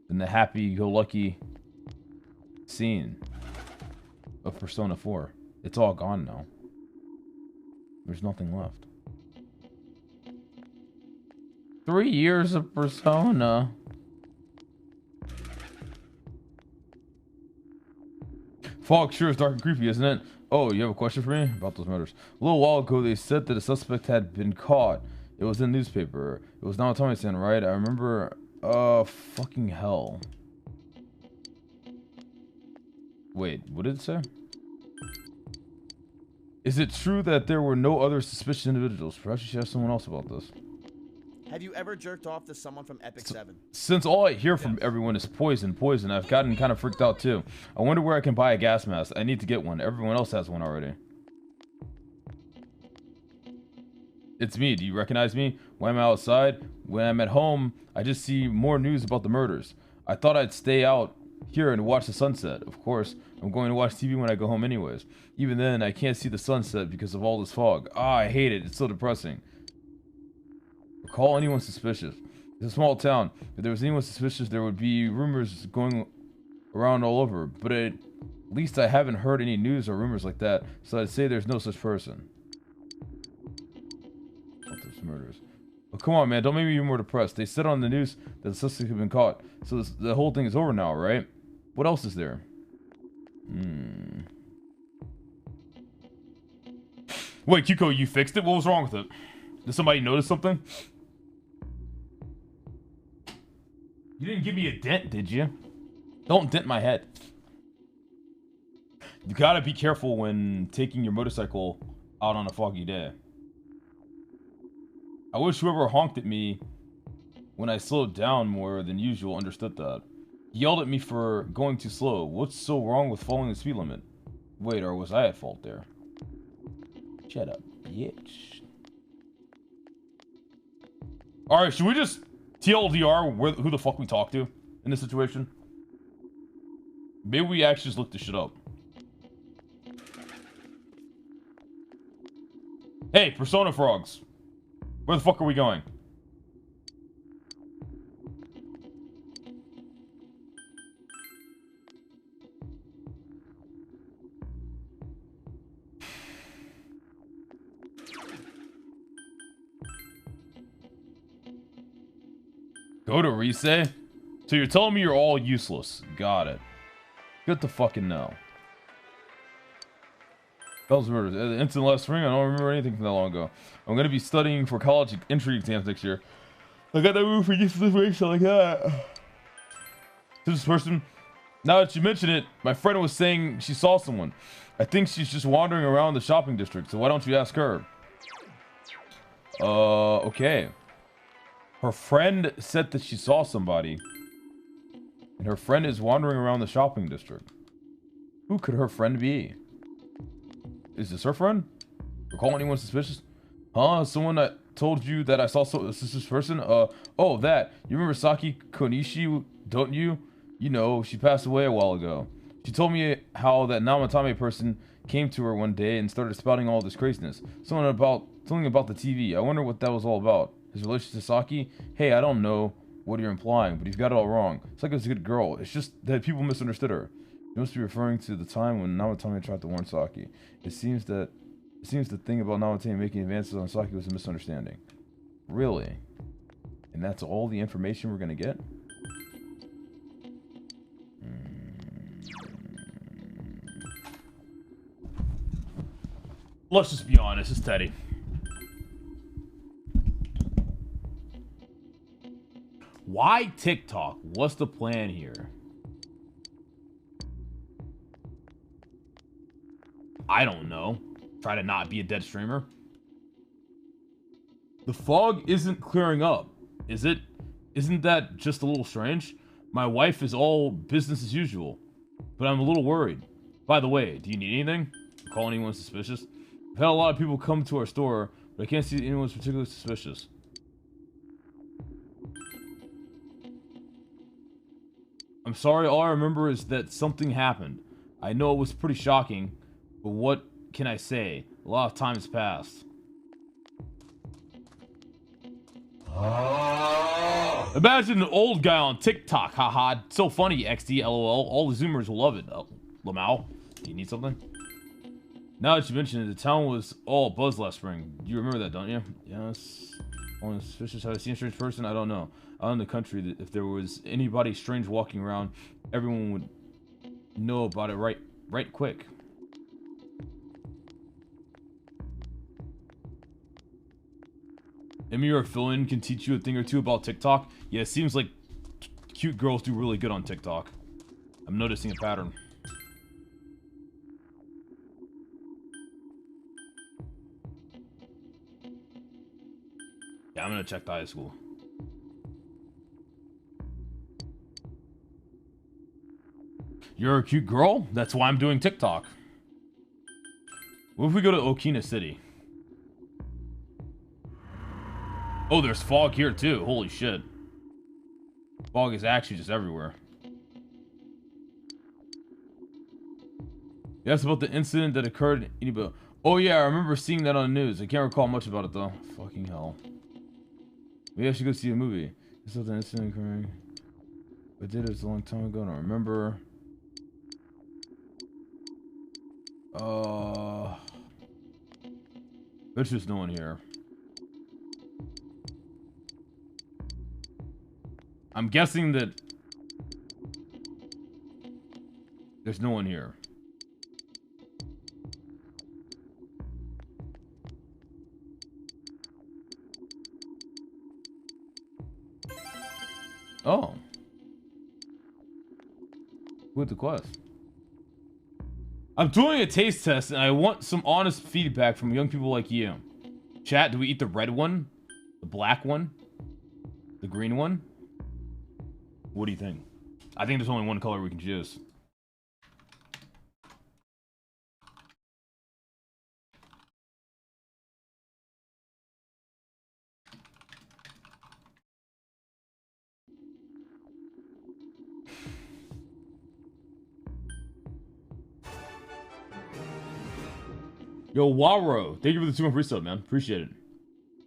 and the happy-go-lucky scene of Persona 4. It's all gone now. There's nothing left. 3 years of Persona. Fog sure is dark and creepy, isn't it? Oh, you have a question for me? About those murders. A little while ago, they said that a suspect had been caught. It was in the newspaper. It was Naotome-san, right? I remember... fucking hell. Wait, what did it say? Is it true that there were no other suspicious individuals? Perhaps you should ask someone else about this.
Have you ever jerked off to someone from Epic 7?
Since all I hear from everyone is poison, I've gotten kind of freaked out too. I wonder where I can buy a gas mask. I need to get one. Everyone else has one already. It's me. Do you recognize me? When I'm outside, when I'm at home, I just see more news about the murders. I thought I'd stay out here and watch the sunset. Of course, I'm going to watch TV when I go home anyways. Even then, I can't see the sunset because of all this fog. Ah, I hate it. It's so depressing. Call anyone suspicious. It's a small town. If there was anyone suspicious, there would be rumors going around all over. But at least I haven't heard any news or rumors like that, so I'd say there's no such person. Murders. Oh, come on, man. Don't make me more depressed. They said on the news that the suspect had been caught. So the whole thing is over now, right? What else is there? Wait, Kyuko, you fixed it? What was wrong with it? Did somebody notice something? You didn't give me a dent, did you? Don't dent my head. You gotta be careful when taking your motorcycle out on a foggy day. I wish whoever honked at me when I slowed down more than usual understood that. He yelled at me for going too slow. What's so wrong with following the speed limit? Wait, or was I at fault there? Shut up, bitch. Alright, should we just TLDR who the fuck we talk to in this situation? Maybe we actually just look this shit up. Hey, Persona Frogs. Where the fuck are we going? Go to Rise? So you're telling me you're all useless. Got it. Good to fucking know. Bell's murders. At the instant last spring, I don't remember anything from that long ago. I'm gonna be studying for college entry exams next year. I got that move for this situation like that. This person. Now that you mention it, my friend was saying she saw someone. I think she's just wandering around the shopping district, so why don't you ask her? Okay. Her friend said that she saw somebody. And her friend is wandering around the shopping district. Who could her friend be? Is this her friend? Recall anyone suspicious? Huh? Someone that told you that I saw a suspicious person? Oh, that. You remember Saki Konishi, don't you? You know, she passed away a while ago. She told me how that Namatame person came to her one day and started spouting all this craziness. Something about the TV. I wonder what that was all about. His relation to Saki? Hey, I don't know what you're implying, but you've got it all wrong. Saki was a good girl. It's just that people misunderstood her. You must be referring to the time when Namatame tried to warn Saki. It seems the thing about Namatame making advances on Saki was a misunderstanding. Really? And that's all the information we're gonna get? Let's just be honest, it's Teddy. Why TikTok? What's the plan here? I don't know. Try to not be a dead streamer. The fog isn't clearing up, is it? Isn't that just a little strange? My wife is all business as usual, but I'm a little worried. By the way, do you need anything? Call anyone suspicious? I've had a lot of people come to our store, but I can't see anyone's particularly suspicious. I'm sorry, all I remember is that something happened. I know it was pretty shocking, But what can I say? A lot of time has passed. Imagine an old guy on TikTok. Haha. So funny, XD. LOL. All the Zoomers will love it. Lamau, you need something? Now that you mention it, the town was all buzz last spring. You remember that, don't you? Yes. Only suspicious. Have I seen a strange person? I don't know. Out in the country, if there was anybody strange walking around, everyone would know about it right quick. Emmy or fill-in can teach you a thing or two about TikTok. Yeah, it seems like cute girls do really good on TikTok. I'm noticing a pattern. Yeah, I'm gonna check the high school. You're a cute girl? That's why I'm doing TikTok. What if we go to Okina City? Oh, there's fog here too. Holy shit. Fog is actually just everywhere. That's about the incident that occurred in Iba. Oh yeah, I remember seeing that on the news. I can't recall much about it though. Fucking hell. Maybe I should go see a movie. This was an incident occurring. I did it a long time ago. I don't remember. There's just no one here. I'm guessing that there's no one here. Oh. With the quest. I'm doing a taste test and I want some honest feedback from young people like you. Chat, do we eat the red one? The black one? The green one? What do you think? I think there's only one color we can choose. Yo, Waro, thank you for the 2 month resub, man. Appreciate it.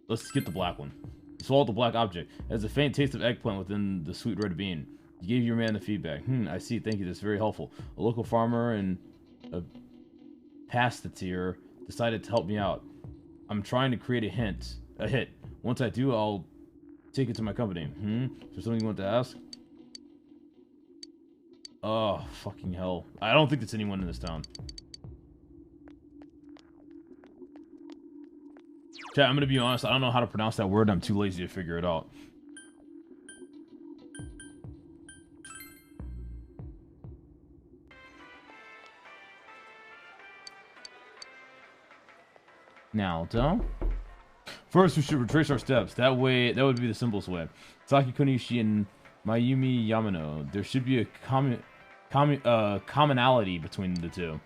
Let's get the black one. You swallowed the black object. It has a faint taste of eggplant within the sweet red bean. You gave your man the feedback. I see. Thank you. That's very helpful. A local farmer and a pastateer decided to help me out. I'm trying to create a hit. Once I do, I'll take it to my company. Is there something you want to ask? Oh, fucking hell. I don't think there's anyone in this town. Chat, I'm gonna be honest, I don't know how to pronounce that word. I'm too lazy to figure it out. Now, though. First, we should retrace our steps. That way, that would be the simplest way. Saki Konishi and Mayumi Yamano. There should be a commonality between the two.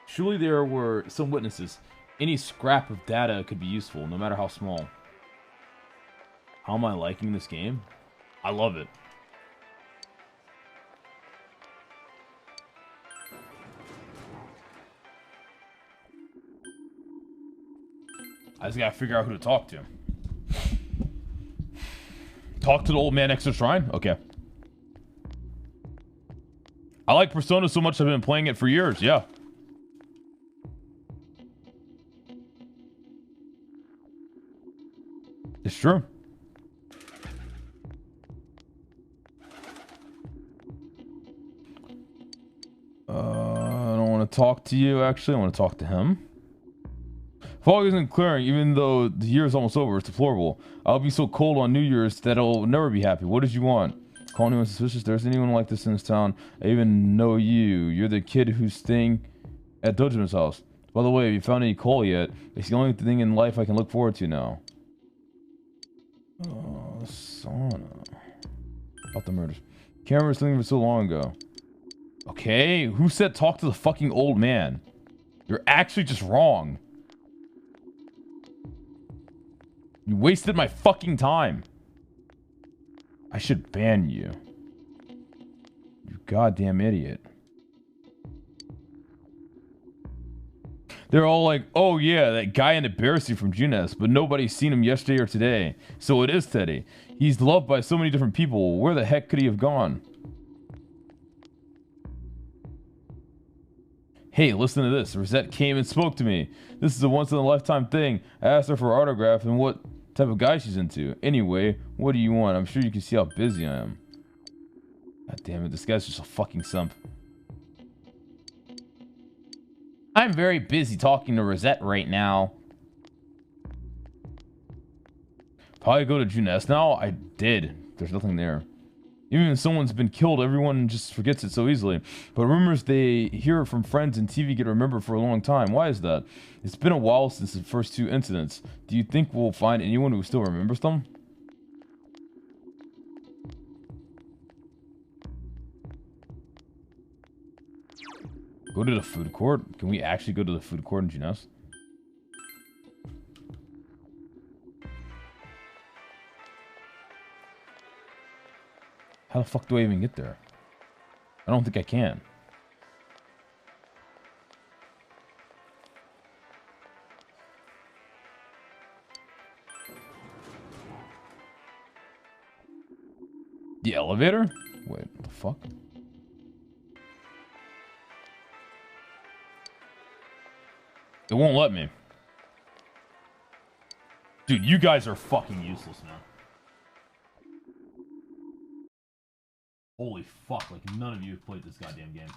Surely there were some witnesses. Any scrap of data could be useful, no matter how small. How am I liking this game? I love it. I just gotta figure out who to talk to. Talk to the old man next to the shrine? Okay. I like Persona so much I've been playing it for years, yeah. It's true. I don't want to talk to you, actually. I want to talk to him. Fog isn't clearing, even though the year is almost over. It's deplorable. I'll be so cold on New Year's that I'll never be happy. What did you want? Call anyone suspicious? There's anyone like this in this town. I even know you. You're the kid who's staying at Dojima's house. By the way, have you found any coal yet? It's the only thing in life I can look forward to now. Oh, sauna. About the murders. Can't remember something from so long ago. Okay, who said talk to the fucking old man? You're actually just wrong. You wasted my fucking time. I should ban you. You goddamn idiot. They're all like, oh yeah, that guy in the bear suit from Junes, but nobody's seen him yesterday or today. So it is Teddy. He's loved by so many different people. Where the heck could he have gone? Hey, listen to this. Rosette came and spoke to me. This is a once-in-a-lifetime thing. I asked her for an autograph and what type of guy she's into. Anyway, what do you want? I'm sure you can see how busy I am. God damn it, this guy's just a fucking simp. I'm very busy talking to Rosette right now. Probably go to Junes now? I did. There's nothing there. Even if someone's been killed, everyone just forgets it so easily. But rumors they hear from friends and TV get remembered for a long time. Why is that? It's been a while since the first two incidents. Do you think we'll find anyone who still remembers them? Go to the food court? Can we actually go to the food court in Junes? How the fuck do I even get there? I don't think I can. The elevator? Wait, what the fuck? It won't let me. Dude, you guys are fucking useless, man. Holy fuck, like none of you have played this goddamn game.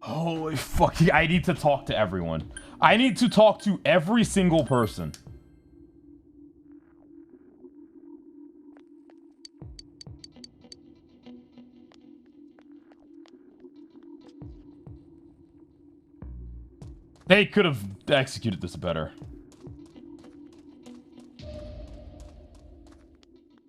Holy fuck, I need to talk to everyone. I need to talk to every single person. They could have executed this better.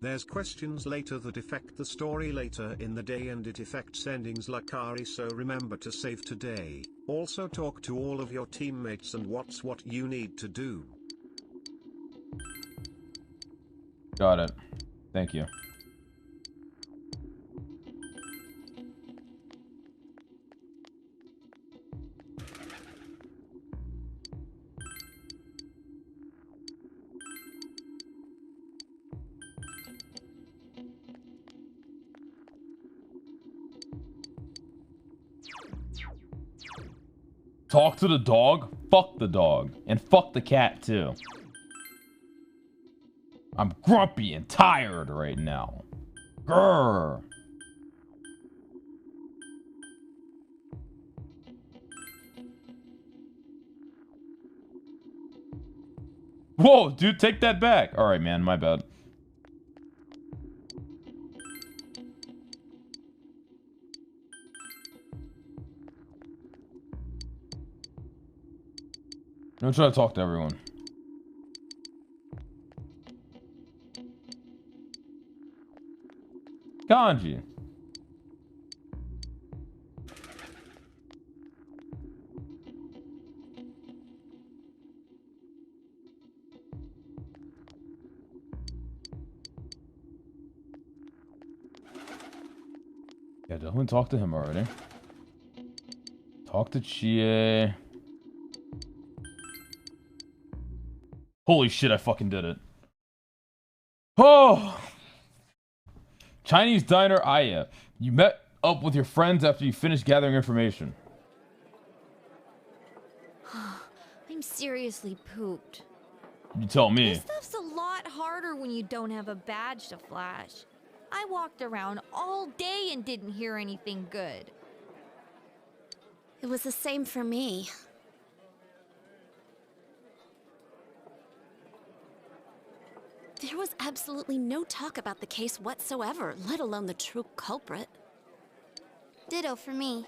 There's questions later that affect the story later in the day and it affects endings Lacari, so remember to save today. Also talk to all of your teammates and what's what you need to do.
Got it. Thank you. Talk to the dog? Fuck the dog. And fuck the cat, too. I'm grumpy and tired right now. Grrr. Whoa, dude, take that back. Alright, man, my bad. I'm trying to talk to everyone. Kanji. Yeah, definitely talk to him already. Talk to Chie. Holy shit, I fucking did it. Oh! Chinese diner Aya. You met up with your friends after you finished gathering information.
I'm seriously pooped.
You tell me.
This stuff's a lot harder when you don't have a badge to flash. I walked around all day and didn't hear anything good.
It was the same for me. There was absolutely no talk about the case whatsoever, let alone the true culprit.
Ditto for me.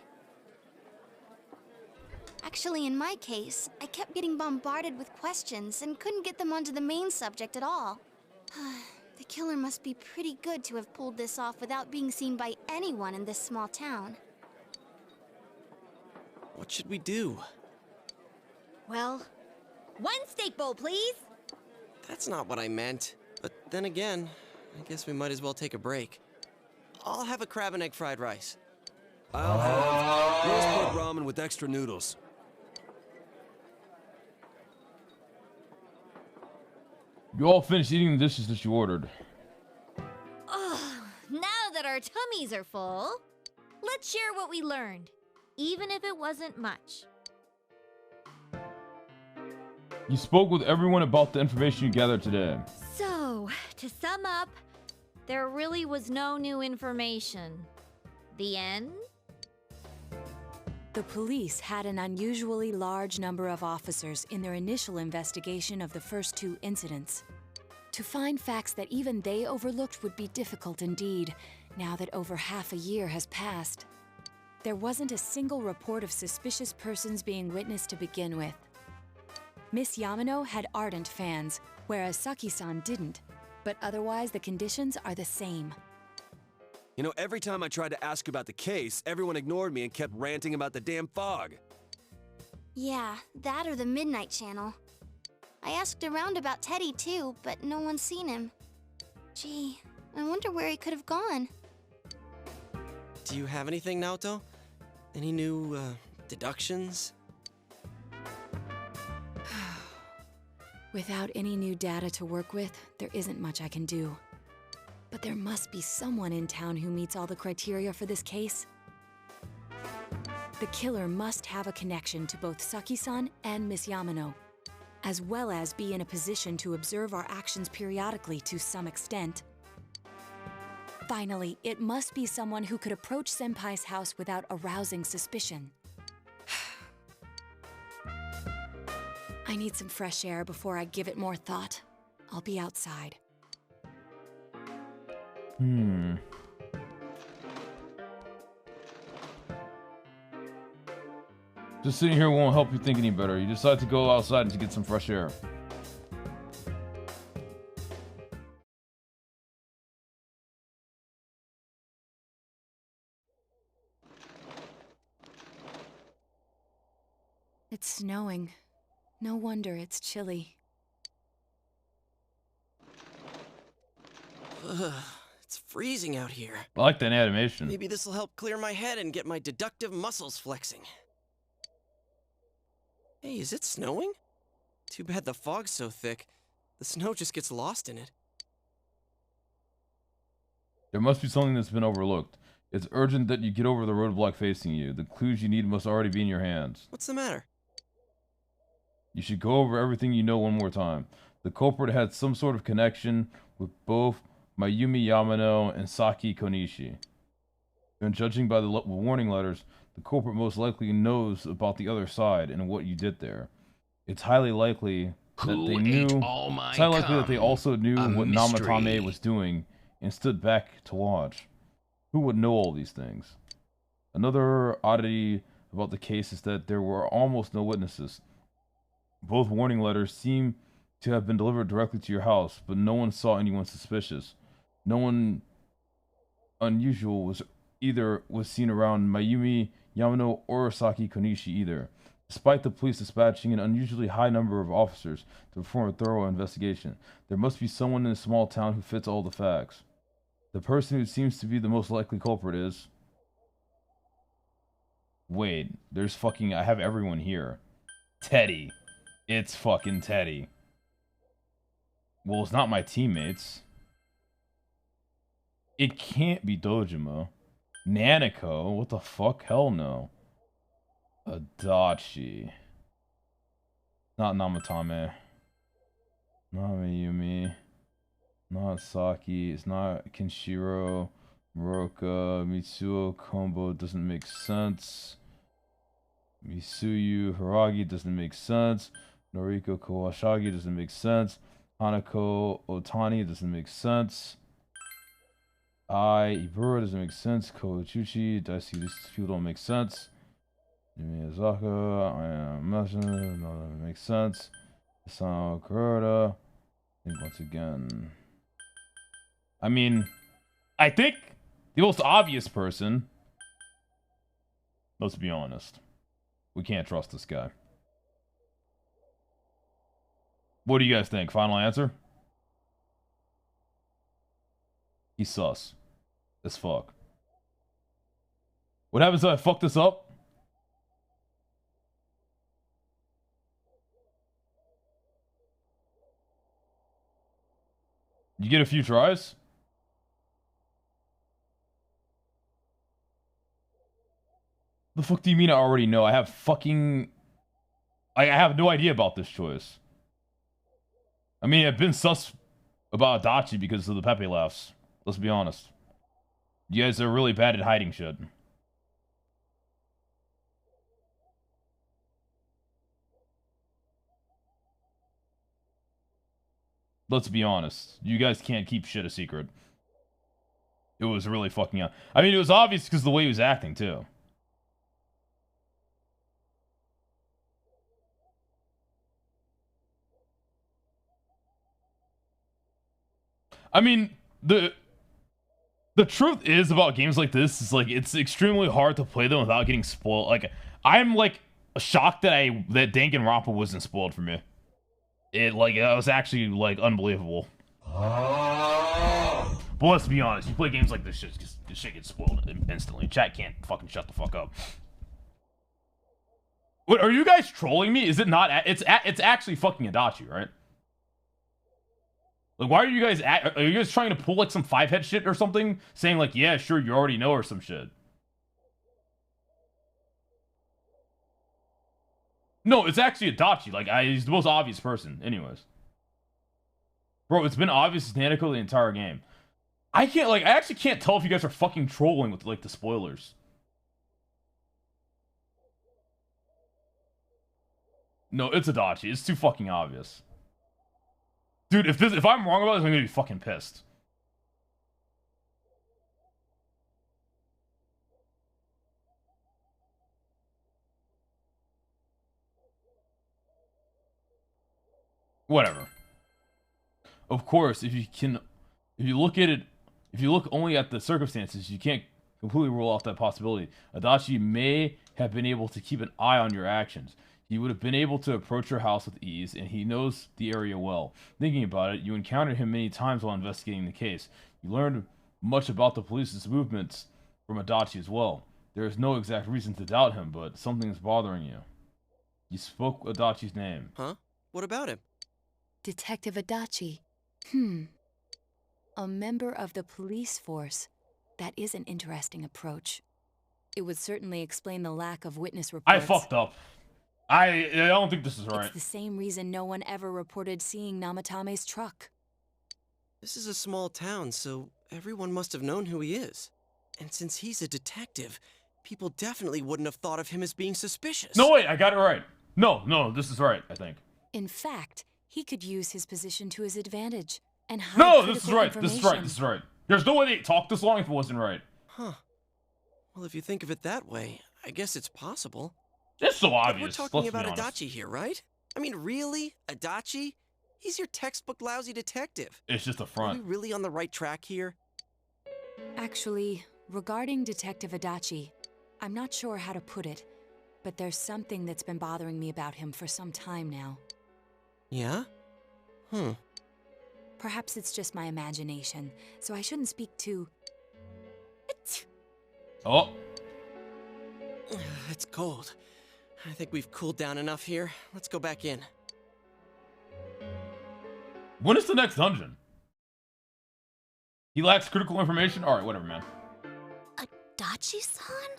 Actually, in my case, I kept getting bombarded with questions and couldn't get them onto the main subject at all. The killer must be pretty good to have pulled this off without being seen by anyone in this small town.
What should we do?
Well, one steak bowl, please.
That's not what I meant. But then again, I guess we might as well take a break. I'll have a crab and egg fried rice.
I'll have roast pork ramen with extra noodles.
You all finished eating the dishes that you ordered.
Oh, now that our tummies are full, let's share what we learned, even if it wasn't much.
You spoke with everyone about the information you gathered today.
So, to sum up, there really was no new information. The end?
The police had an unusually large number of officers in their initial investigation of the first 2 incidents. To find facts that even they overlooked would be difficult indeed, now that over half a year has passed. There wasn't a single report of suspicious persons being witnessed to begin with. Miss Yamano had ardent fans, whereas Saki-san didn't, but otherwise the conditions are the same.
You know, every time I tried to ask about the case, everyone ignored me and kept ranting about the damn fog.
Yeah, that or the Midnight Channel. I asked around about Teddy too, but no one's seen him. Gee, I wonder where he could have gone.
Do you have anything, Naoto? Any new, deductions?
Without any new data to work with, there isn't much I can do. But there must be someone in town who meets all the criteria for this case. The killer must have a connection to both Saki-san and Miss Yamano, as well as be in a position to observe our actions periodically to some extent. Finally, it must be someone who could approach Senpai's house without arousing suspicion. I need some fresh air before I give it more thought. I'll be outside.
Just sitting here won't help you think any better. You decide to go outside to get some fresh air.
It's snowing. No wonder it's chilly.
It's freezing out here.
I like that animation.
Maybe this will help clear my head and get my deductive muscles flexing. Hey, is it snowing? Too bad the fog's so thick. The snow just gets lost in it.
There must be something that's been overlooked. It's urgent that you get over the roadblock facing you. The clues you need must already be in your hands.
What's the matter?
You should go over everything you know one more time. The culprit had some sort of connection with both Mayumi Yamano and Saki Konishi. And judging by the warning letters, the culprit most likely knows about the other side and what you did there. It's highly likely that they knew. It's highly likely that they also knew what Namatame was doing and stood back to watch. Who would know all these things? Another oddity about the case is that there were almost no witnesses. Both warning letters seem to have been delivered directly to your house, but no one saw anyone suspicious. No one unusual was seen around Mayumi Yamano or Saki Konishi either, despite the police dispatching an unusually high number of officers to perform a thorough investigation. There must be someone in a small town who fits all the facts. The person who seems to be the most likely culprit is... Wait, there's fucking... I have everyone here. Teddy. It's fucking Teddy. Well, it's not my teammates. It can't be Dojima. Nanako? What the fuck? Hell no. Adachi. Not Namatame. Not Mayumi. Not Saki. It's not Kenshiro. Moroka. Mitsuo Kombo doesn't make sense. Misuyu Hiragi doesn't make sense. Noriko Kawashagi doesn't make sense. Hanako Otani doesn't make sense. Ibura doesn't make sense. Koichuchi, Daisuke, these people don't make sense. Miyazaka, I am mentioned. No, that makes sense. Isao Kuroda. I think once again. I mean, I think the most obvious person. Let's be honest. We can't trust this guy. What do you guys think? Final answer? He's sus. As fuck. What happens if I fuck this up? You get a few tries? The fuck do you mean I already know? I have fucking... I have no idea about this choice. I mean, I've been sus about Adachi because of the Pepe laughs. Let's be honest. You guys are really bad at hiding shit. Let's be honest. You guys can't keep shit a secret. It was really fucking up. I mean, it was obvious because of the way he was acting, too. I mean, the truth is about games like this is like it's extremely hard to play them without getting spoiled. Like I'm like shocked that Danganronpa wasn't spoiled for me. It was actually like unbelievable. But let's be honest, you play games like this shit gets spoiled instantly. Chat can't fucking shut the fuck up. What are you guys trolling me? Is it not? It's actually fucking Adachi, right? Like, why are you guys trying to pull like some 5-head shit or something? Saying like, yeah, sure, you already know or some shit. No, it's actually Adachi. Like, he's the most obvious person. Anyways. Bro, it's been obvious as Nanako the entire game. I actually can't tell if you guys are fucking trolling with like the spoilers. No, it's Adachi. It's too fucking obvious. Dude, if I'm wrong about this, I'm gonna be fucking pissed. Whatever. Of course, if you look only at the circumstances, you can't completely rule out that possibility. Adachi may have been able to keep an eye on your actions. He would have been able to approach your house with ease, and he knows the area well. Thinking about it, you encountered him many times while investigating the case. You learned much about the police's movements from Adachi as well. There is no exact reason to doubt him, but something is bothering you. You spoke Adachi's name.
Huh? What about him?
Detective Adachi. A member of the police force. That is an interesting approach. It would certainly explain the lack of witness reports.
I fucked up. I don't think this is right.
It's the same reason no one ever reported seeing Namatame's truck.
This is a small town, so everyone must have known who he is. And since he's a detective, people definitely wouldn't have thought of him as being suspicious.
No, wait, I got it right. No, this is right, I think.
In fact, he could use his position to his advantage and hide
No, this is
critical
right. This is right.
information.
This is right. There's no way they talked this long if it wasn't right.
Huh. Well, if you think of it that way, I guess it's possible.
It's so obvious.
But we're talking
Let's
about
be honest.
Adachi here, right? I mean, really? Adachi? He's your textbook lousy detective.
It's just a
Are
front.
we really on the right track here?
Actually, regarding Detective Adachi, I'm not sure how to put it, but there's something that's been bothering me about him for some time now.
Yeah?
Perhaps it's just my imagination, so I shouldn't speak too...
Oh.
It's cold. I think we've cooled down enough here. Let's go back in.
When is the next dungeon? He lacks critical information? Alright, whatever, man.
Adachi-san?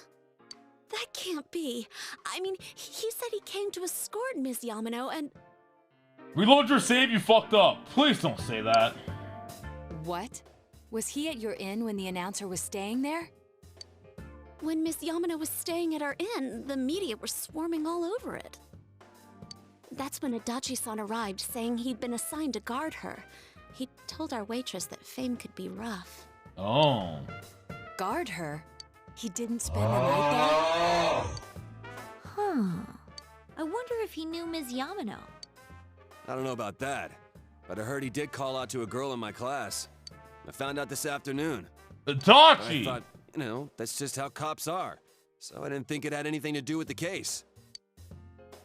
That can't be. I mean, he said he came to escort Miss Yamano and...
Reload your save, you fucked up. Please don't say that.
What? Was he at your inn when the announcer was staying there?
When Miss Yamano was staying at our inn, the media were swarming all over it. That's when Adachi-san arrived, saying he'd been assigned to guard her. He told our waitress that fame could be rough.
Oh.
Guard her? He didn't spend the night there?
Huh. I wonder if he knew Ms. Yamano.
I don't know about that, but I heard he did call out to a girl in my class. I found out this afternoon.
Adachi!
I thought, that's just how cops are. So I didn't think it had anything to do with the case.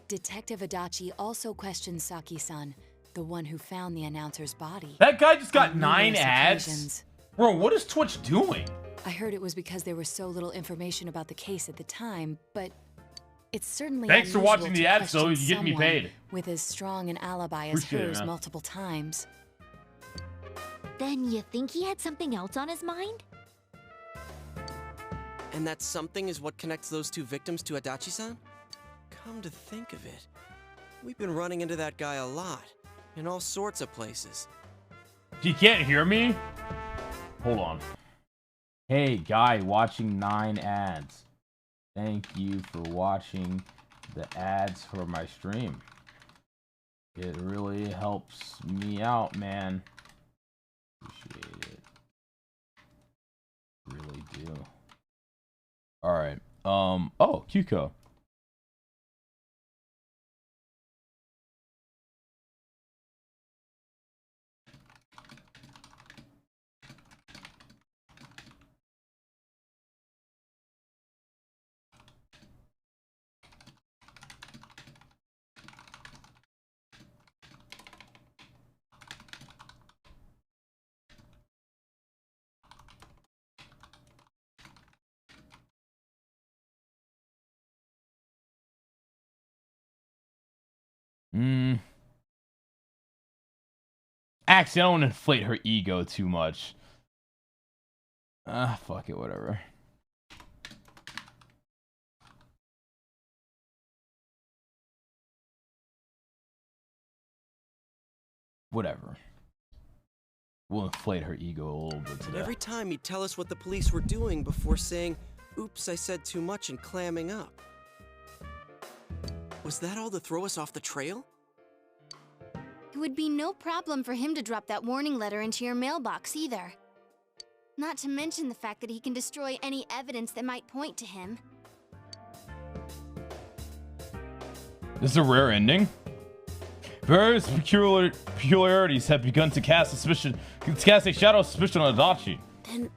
Detective Adachi also questioned Saki-san, the one who found the announcer's body.
That guy just got
On
9
numerous
ads?
occasions.
Bro, what is Twitch doing?
I heard it was because there was so little information about the case at the time, but it's certainly
Thanks for
unusual
watching
to
the ads, though.
question
You get me
someone
paid.
with as strong an alibi as
Appreciate it,
hers
man.
multiple times.
Then you think he had something else on his mind?
And that something is what connects those two victims to Adachi-san? Come to think of it, we've been running into that guy a lot, in all sorts of places.
He can't hear me? Hold on. Hey, guy watching 9 ads. Thank you for watching the ads for my stream. It really helps me out, man. Appreciate it. Really do. Alright. Oh, Cuco. Actually, I don't want to inflate her ego too much. Fuck it, whatever. Whatever. We'll inflate her ego a little bit
And
today.
every time he'd tell us what the police were doing before saying, "Oops, I said too much," and clamming up. Was that all to throw us off the trail?
It would be no problem for him to drop that warning letter into your mailbox either. Not to mention the fact that he can destroy any evidence that might point to him.
This is a rare ending. Various peculiarities have begun to cast a shadow of suspicion on Adachi.
Then,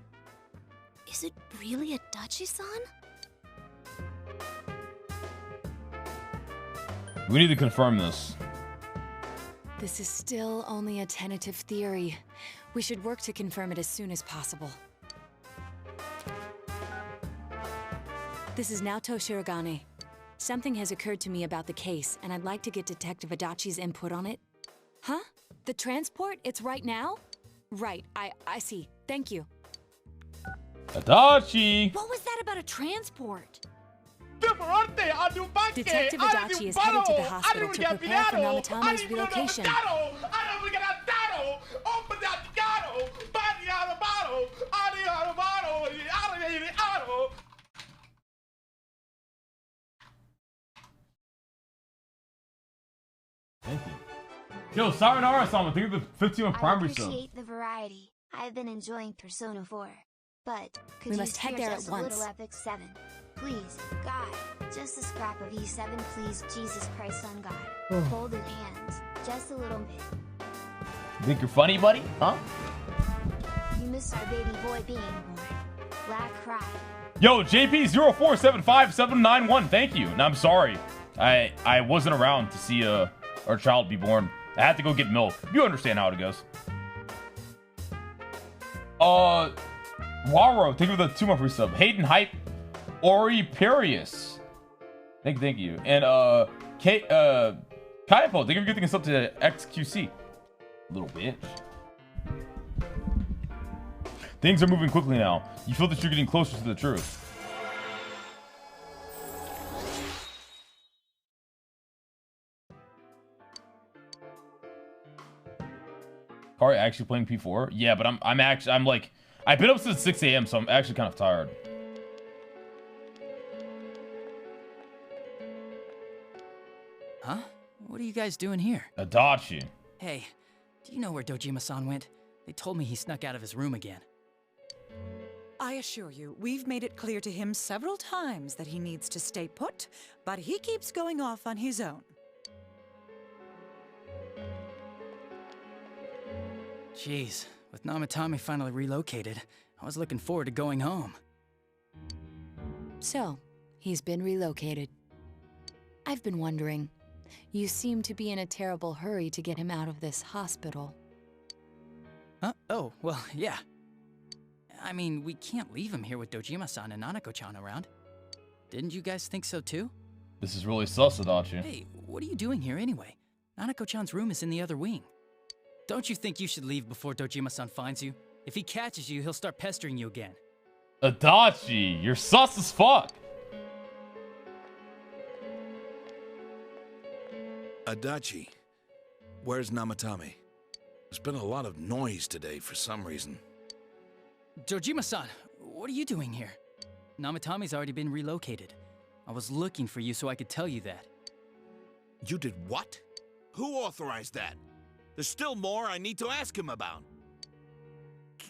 is it really Adachi-san?
We need to confirm this.
This is still only a tentative theory. We should work to confirm it as soon as possible. This is Naoto Shirogane. Something has occurred to me about the case, and I'd like to get Detective Adachi's input on it. Huh? The transport? It's right now? Right, I see. Thank you.
Adachi!
What was that about a transport?
Detective Adachi is headed to the hospital to prepare for Namatame's relocation.
Thank you. Yo, Sayonara-sama, thank you for the 15 on
I
primary sub.
appreciate the variety. I've been enjoying Persona 4, but could
We
you
must head
spare
there
just
at
a little
once.
Epic 7? Please, God, just a scrap of E7, please, Jesus Christ on God. Folded hands, just a little bit.
Think you're funny, buddy? Huh?
You miss our baby boy being born. Lacari.
Yo, JP0475791, thank you. And I'm sorry. I wasn't around to see our child be born. I had to go get milk. You understand how it goes. Waro, thank you for the 2 month resub. Hayden Hype, Ori Perius. Thank you. And Kaipo, thank you for giving us up to XQC. Little bitch. Things are moving quickly now. You feel that you're getting closer to the truth. Are you actually playing P4? Yeah, but I'm like, I've been up since 6 a.m., so I'm actually kind of tired.
Huh? What are you guys doing here?
Adachi.
Hey, do you know where Dojima-san went? They told me he snuck out of his room again.
I assure you, we've made it clear to him several times that he needs to stay put, but he keeps going off on his own.
Jeez, with Namatame finally relocated, I was looking forward to going home.
So, he's been relocated. I've been wondering, you seem to be in a terrible hurry to get him out of this hospital.
Huh? Oh, well, yeah. I mean, we can't leave him here with Dojima-san and Nanako-chan around. Didn't you guys think so too?
This is really sus, Adachi.
Hey, what are you doing here anyway? Nanako-chan's room is in the other wing. Don't you think you should leave before Dojima-san finds you? If he catches you, he'll start pestering you again.
Adachi, you're sus as fuck.
Adachi, where's Namatame? There's been a lot of noise today for some reason.
Dojima-san, what are you doing here? Namatame's already been relocated. I was looking for you so I could tell you that.
You did what? Who authorized that? There's still more I need to ask him about.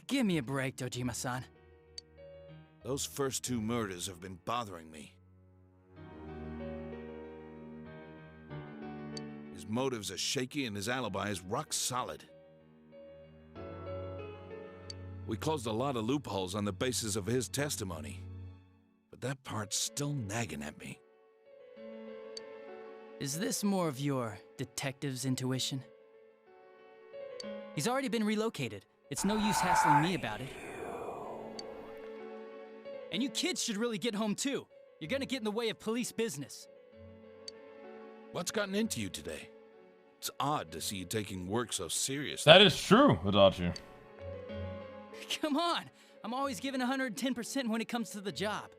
Give me a break, Dojima-san.
Those first 2 murders have been bothering me. His motives are shaky and his alibi is rock solid. We closed a lot of loopholes on the basis of his testimony, but that part's still nagging at me.
Is this more of your detective's intuition? He's already been relocated. It's no use hassling me about it. And you kids should really get home too. You're gonna get in the way of police business.
What's gotten into you today? It's odd to see you taking work so seriously.
That is true, Adachi.
Come on! I'm always giving 110% when it comes to the job.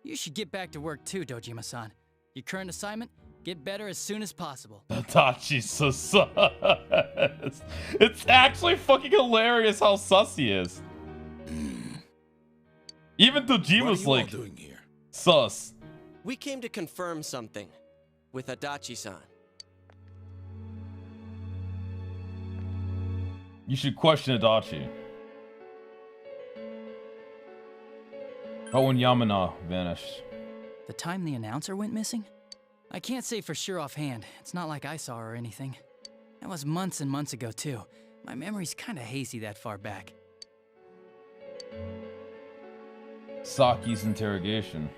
You should get back to work too, Dojima-san. Your current assignment? Get better as soon as possible.
Adachi's so sus. It's actually fucking hilarious how sus he is. Even Dojima's
What are you
like,
all doing here?
Sus.
We came to confirm something with Adachi-san.
You should question Adachi. Oh, when Yamana vanished.
The time the announcer went missing? I can't say for sure offhand. It's not like I saw her or anything. That was months and months ago, too. My memory's kinda hazy that far back.
Saki's interrogation.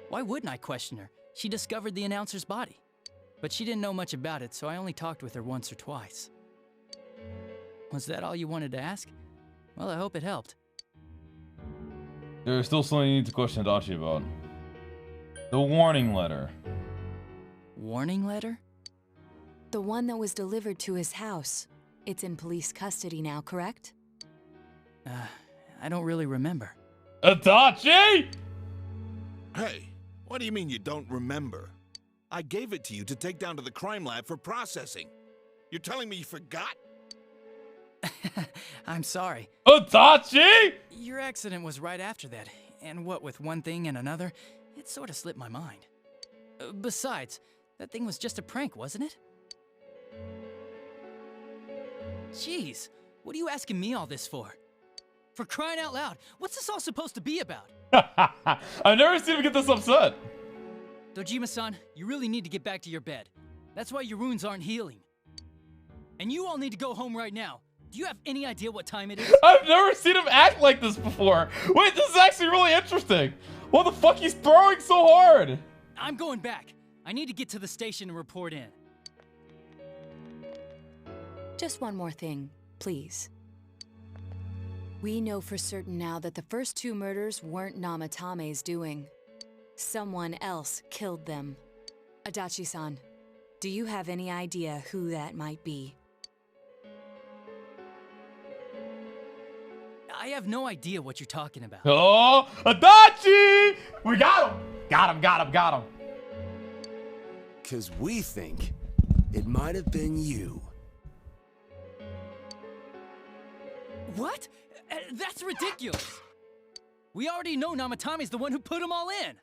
Why wouldn't I question her? She discovered the announcer's body. But she didn't know much about it, so I only talked with her once or twice. Was that all you wanted to ask? Well, I hope it helped.
There is still something you need to question Adachi about. The warning letter.
Warning letter?
The one that was delivered to his house. It's in police custody now, correct?
I don't really remember.
Adachi!
Hey, what do you mean you don't remember? I gave it to you to take down to the crime lab for processing. You're telling me you forgot?
I'm sorry.
Adachi!
Your accident was right after that, and what with one thing and another, it sort of slipped my mind. Besides, that thing was just a prank, wasn't it? Jeez, what are you asking me all this for? For crying out loud, what's this all supposed to be about?
I've never seen him get this upset.
Dojima-san, you really need to get back to your bed. That's why your wounds aren't healing. And you all need to go home right now. Do you have any idea what time it is?
I've never seen him act like this before. Wait, this is actually really interesting. What the fuck, he's throwing so hard?
I'm going back. I need to get to the station and report in.
Just one more thing, please. We know for certain now that the first 2 murders weren't Namatame's doing. Someone else killed them. Adachi-san, do you have any idea who that might be?
I have no idea what you're talking about.
Oh, Adachi! We got him! Got him.
'Cause we think it might have been you.
What? That's ridiculous. We already know Namatame's the one who put them all in.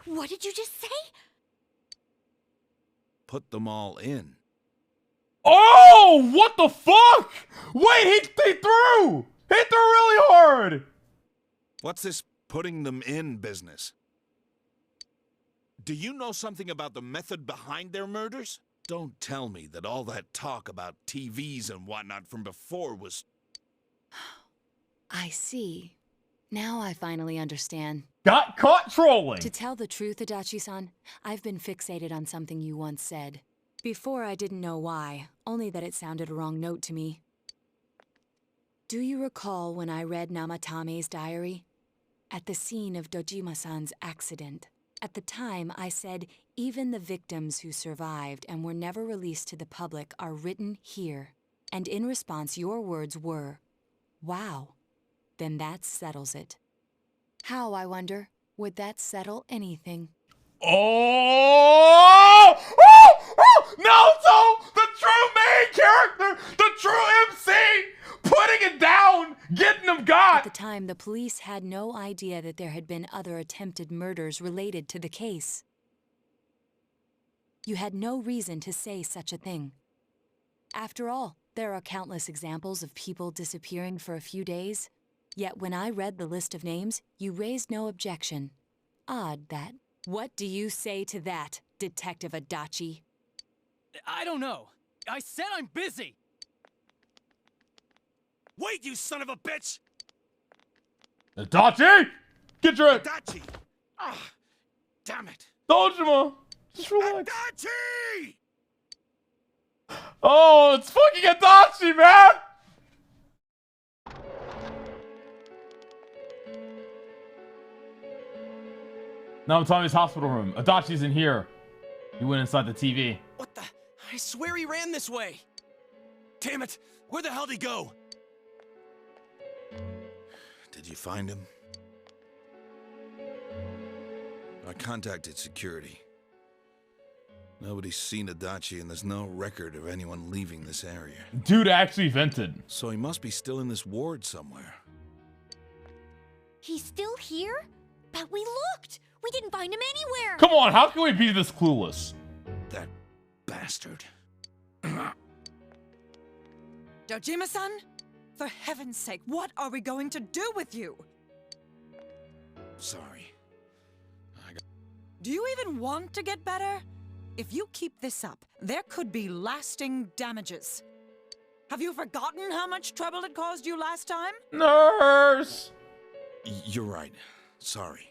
What did you just say?
Put them all in.
Oh, what the fuck? Wait, he threw! He threw really hard!
What's this putting them in business? Do you know something about the method behind their murders? Don't tell me that all that talk about TVs and whatnot from before was...
I see. Now I finally understand.
Got caught trolling!
To tell the truth, Adachi-san, I've been fixated on something you once said. Before, I didn't know why, only that it sounded a wrong note to me. Do you recall when I read Namatame's diary? At the scene of Dojima-san's accident. At the time, I said, even the victims who survived and were never released to the public are written here. And in response, your words were, wow. Then that settles it. How, I wonder, would that settle anything?
Oh! Naoto, the true main character, the true MC, putting it down, getting them got.
At the time, the police had no idea that there had been other attempted murders related to the case. You had no reason to say such a thing. After all, there are countless examples of people disappearing for a few days. Yet when I read the list of names, you raised no objection. Odd that. What do you say to that, Detective Adachi?
I don't know. I said I'm busy.
Wait, you son of a bitch!
Adachi! Get your...
Adachi! Ah, damn it.
Dojima! Just relax.
Adachi!
Oh, it's fucking Adachi, man! Now I'm Tommy's hospital room. Adachi's in here. He went inside the TV.
What the? I swear he ran this way.
Damn it! Where the hell did he go?
Did you find him? I contacted security. Nobody's seen Adachi and there's no record of anyone leaving this area.
Dude actually vented.
So he must be still in this ward somewhere.
He's still here? But we looked! We didn't find him anywhere!
Come on, how can we be this clueless?
That bastard.
Dojima-san? For heaven's sake, what are we going to do with you?
Sorry.
Do you even want to get better? If you keep this up, there could be lasting damages. Have you forgotten how much trouble it caused you last time?
Nurse!
You're right. Sorry.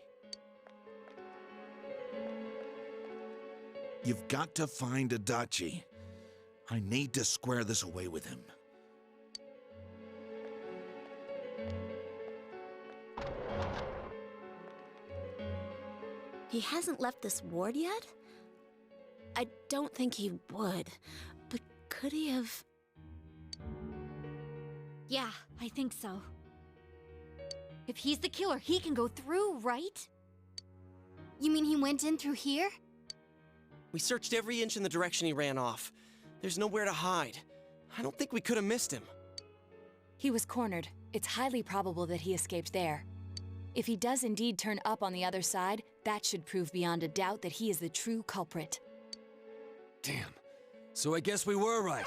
You've got to find Adachi. I need to square this away with him.
He hasn't left this ward yet? I don't think he would, but could he have...
Yeah, I think so. If he's the killer, he can go through, right?
You mean he went in through here?
We searched every inch in the direction he ran off. There's nowhere to hide. I don't think we could have missed him.
He was cornered. It's highly probable that he escaped there. If he does indeed turn up on the other side, that should prove beyond a doubt that he is the true culprit.
Damn. So I guess we were right.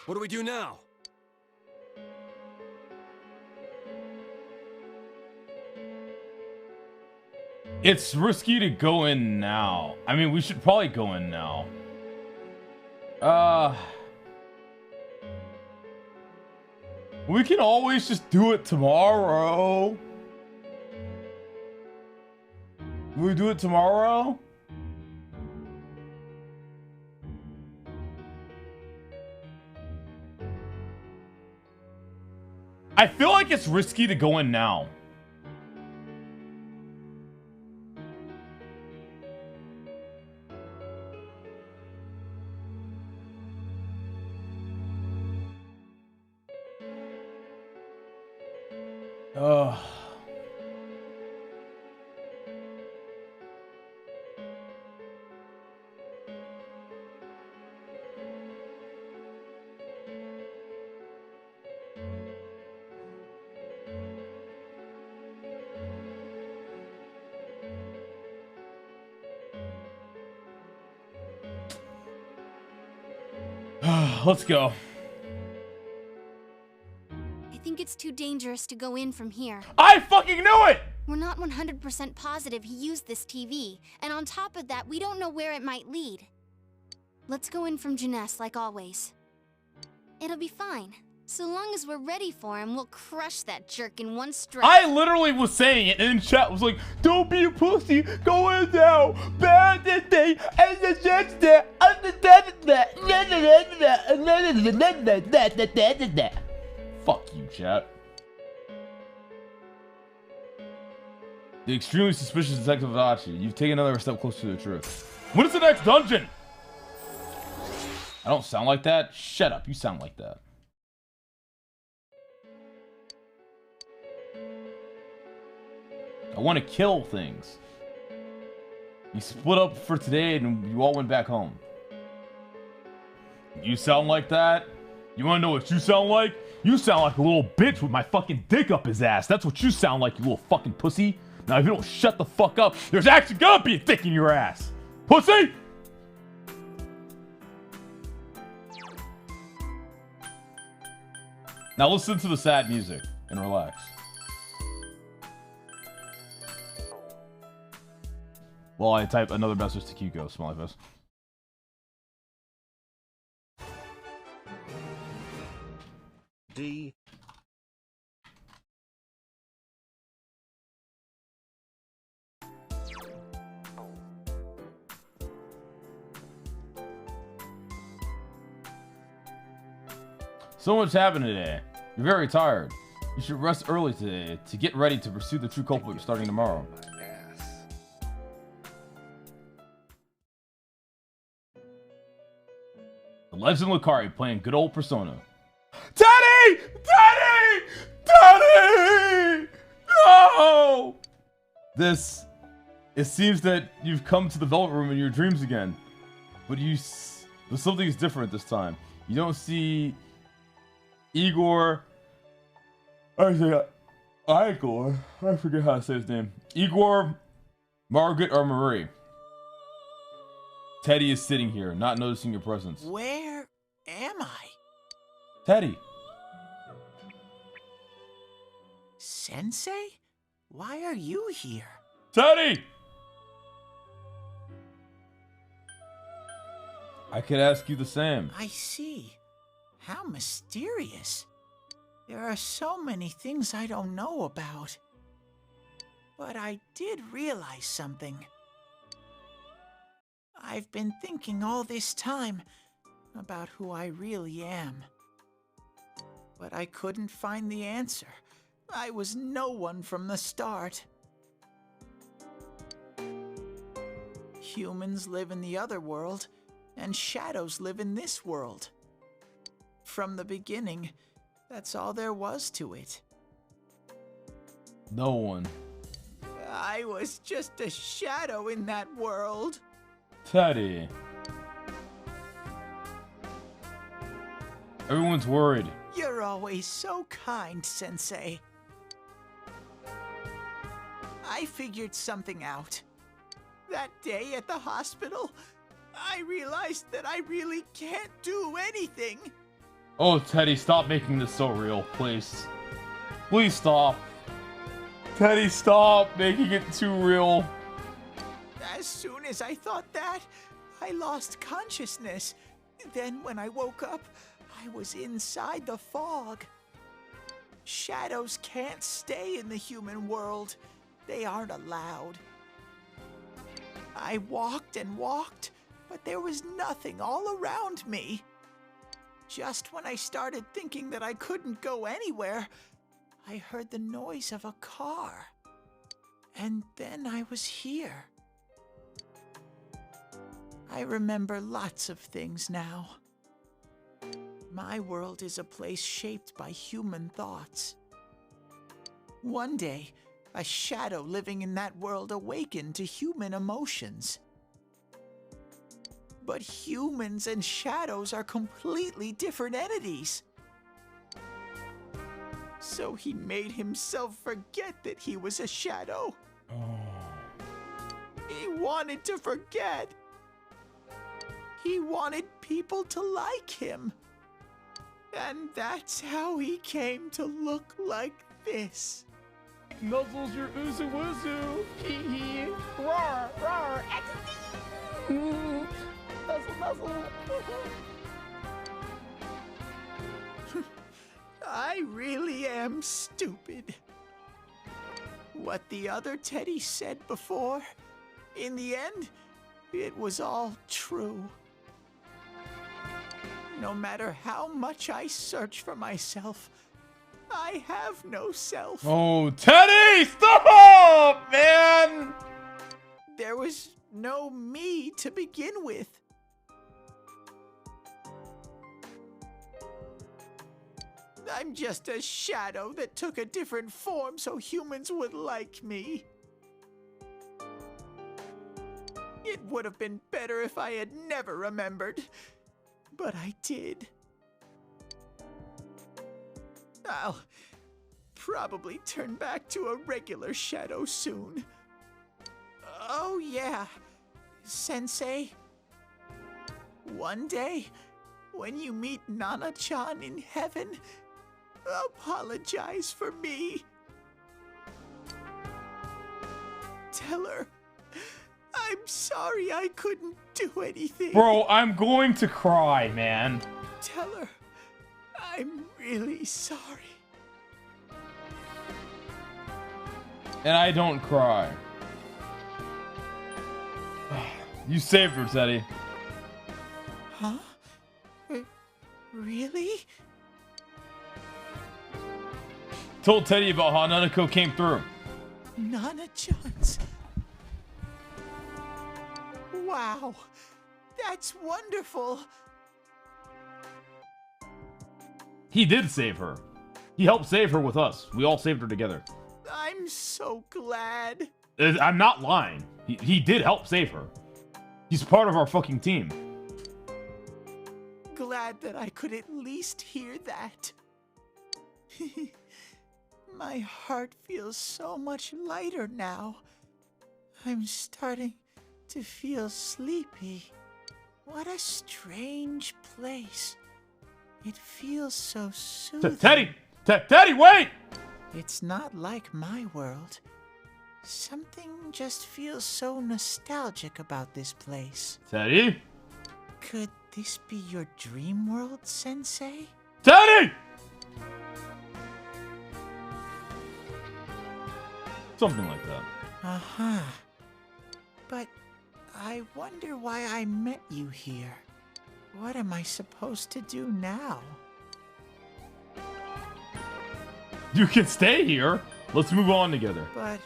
What do we do now?
It's risky to go in now. I mean, we should probably go in now. We can always just do it tomorrow. Will we do it tomorrow? I feel like it's risky to go in now. Ugh. Let's go.
I think it's too dangerous to go in from here.
I fucking knew it!
We're not 100% positive he used this TV, and on top of that, we don't know where it might lead. Let's go in from Jeunesse like always. It'll be fine. So long as we're ready for him, we'll crush that jerk in one strike.
I literally was saying it, and in chat was like, don't be a pussy, go in now, bad day, and the next day, fuck you, chat. The extremely suspicious Detective Adachi, you've taken another step closer to the truth. When is the next dungeon? I don't sound like that. Shut up, you sound like that. I want to kill things. You split up for today and you all went back home. You sound like that? You want to know what you sound like? You sound like a little bitch with my fucking dick up his ass. That's what you sound like, you little fucking pussy. Now, if you don't shut the fuck up, there's actually gonna be a dick in your ass. Pussy! Now listen to the sad music and relax. Well, I type another message to Kiko, smiley face.
D.
So much happened today. You're very tired. You should rest early today to get ready to pursue the true culprit starting tomorrow. The Legend Lacari playing good old Persona. Teddy! Teddy! Teddy! No! It seems that you've come to the Velvet Room in your dreams again. But something is different this time. You don't see Igor. I forget how to say his name. Igor, Margaret, or Marie. Teddy is sitting here, not noticing your presence.
Where am I?
Teddy.
Sensei? Why are you here?
Teddy! I could ask you the same.
I see. How mysterious. There are so many things I don't know about. But I did realize something. I've been thinking all this time about who I really am. But I couldn't find the answer. I was no one from the start. Humans live in the other world, and shadows live in this world. From the beginning, that's all there was to it.
No one.
I was just a shadow in that world.
Teddy. Everyone's worried.
You're always so kind, Sensei. I figured something out. That day at the hospital, I realized that I really can't do anything.
Oh, Teddy, stop making this so real, please. Please stop. Teddy, stop making it too real.
As soon as I thought that, I lost consciousness. Then when I woke up, I was inside the fog. Shadows can't stay in the human world. They aren't allowed. I walked and walked, but there was nothing all around me. Just when I started thinking that I couldn't go anywhere, I heard the noise of a car. And then I was here. I remember lots of things now. My world is a place shaped by human thoughts. One day, a shadow living in that world awakened to human emotions. But humans and shadows are completely different entities. So he made himself forget that he was a shadow. He wanted to forget. He wanted people to like him. And that's how he came to look like this.
Nuzzles your oozy woozy. Hee hee.
Roar, roar, ecstasy. Nuzzle, nuzzle. I really am stupid. What the other Teddy said before, in the end, it was all true. No matter how much I search for myself, I have no self.
Oh, Teddy, stop, man!
There was no me to begin with. I'm just a shadow that took a different form so humans would like me. It would have been better if I had never remembered, but I did. I'll probably turn back to a regular shadow soon. Oh yeah, Sensei. One day, when you meet Nana-chan in heaven, apologize for me. Tell her I'm sorry I couldn't do anything.
Bro, I'm going to cry, man.
Tell her I'm really sorry.
And I don't cry. You saved her, Teddy.
Huh? Really?
Told Teddy about how Nanako came through.
Nana-chan's. Wow, that's wonderful.
He did save her. He helped save her with us. We all saved her together.
I'm so glad.
I'm not lying. He did help save her. He's part of our fucking team.
Glad that I could at least hear that. My heart feels so much lighter now. I'm starting to feel sleepy. What a strange place. It feels so soothing.
Teddy! Teddy, wait!
It's not like my world. Something just feels so nostalgic about this place.
Teddy?
Could this be your dream world, Sensei?
Teddy! Something like that.
Uh-huh. But I wonder why I met you here. What am I supposed to do now?
You can stay here. Let's move on together.
But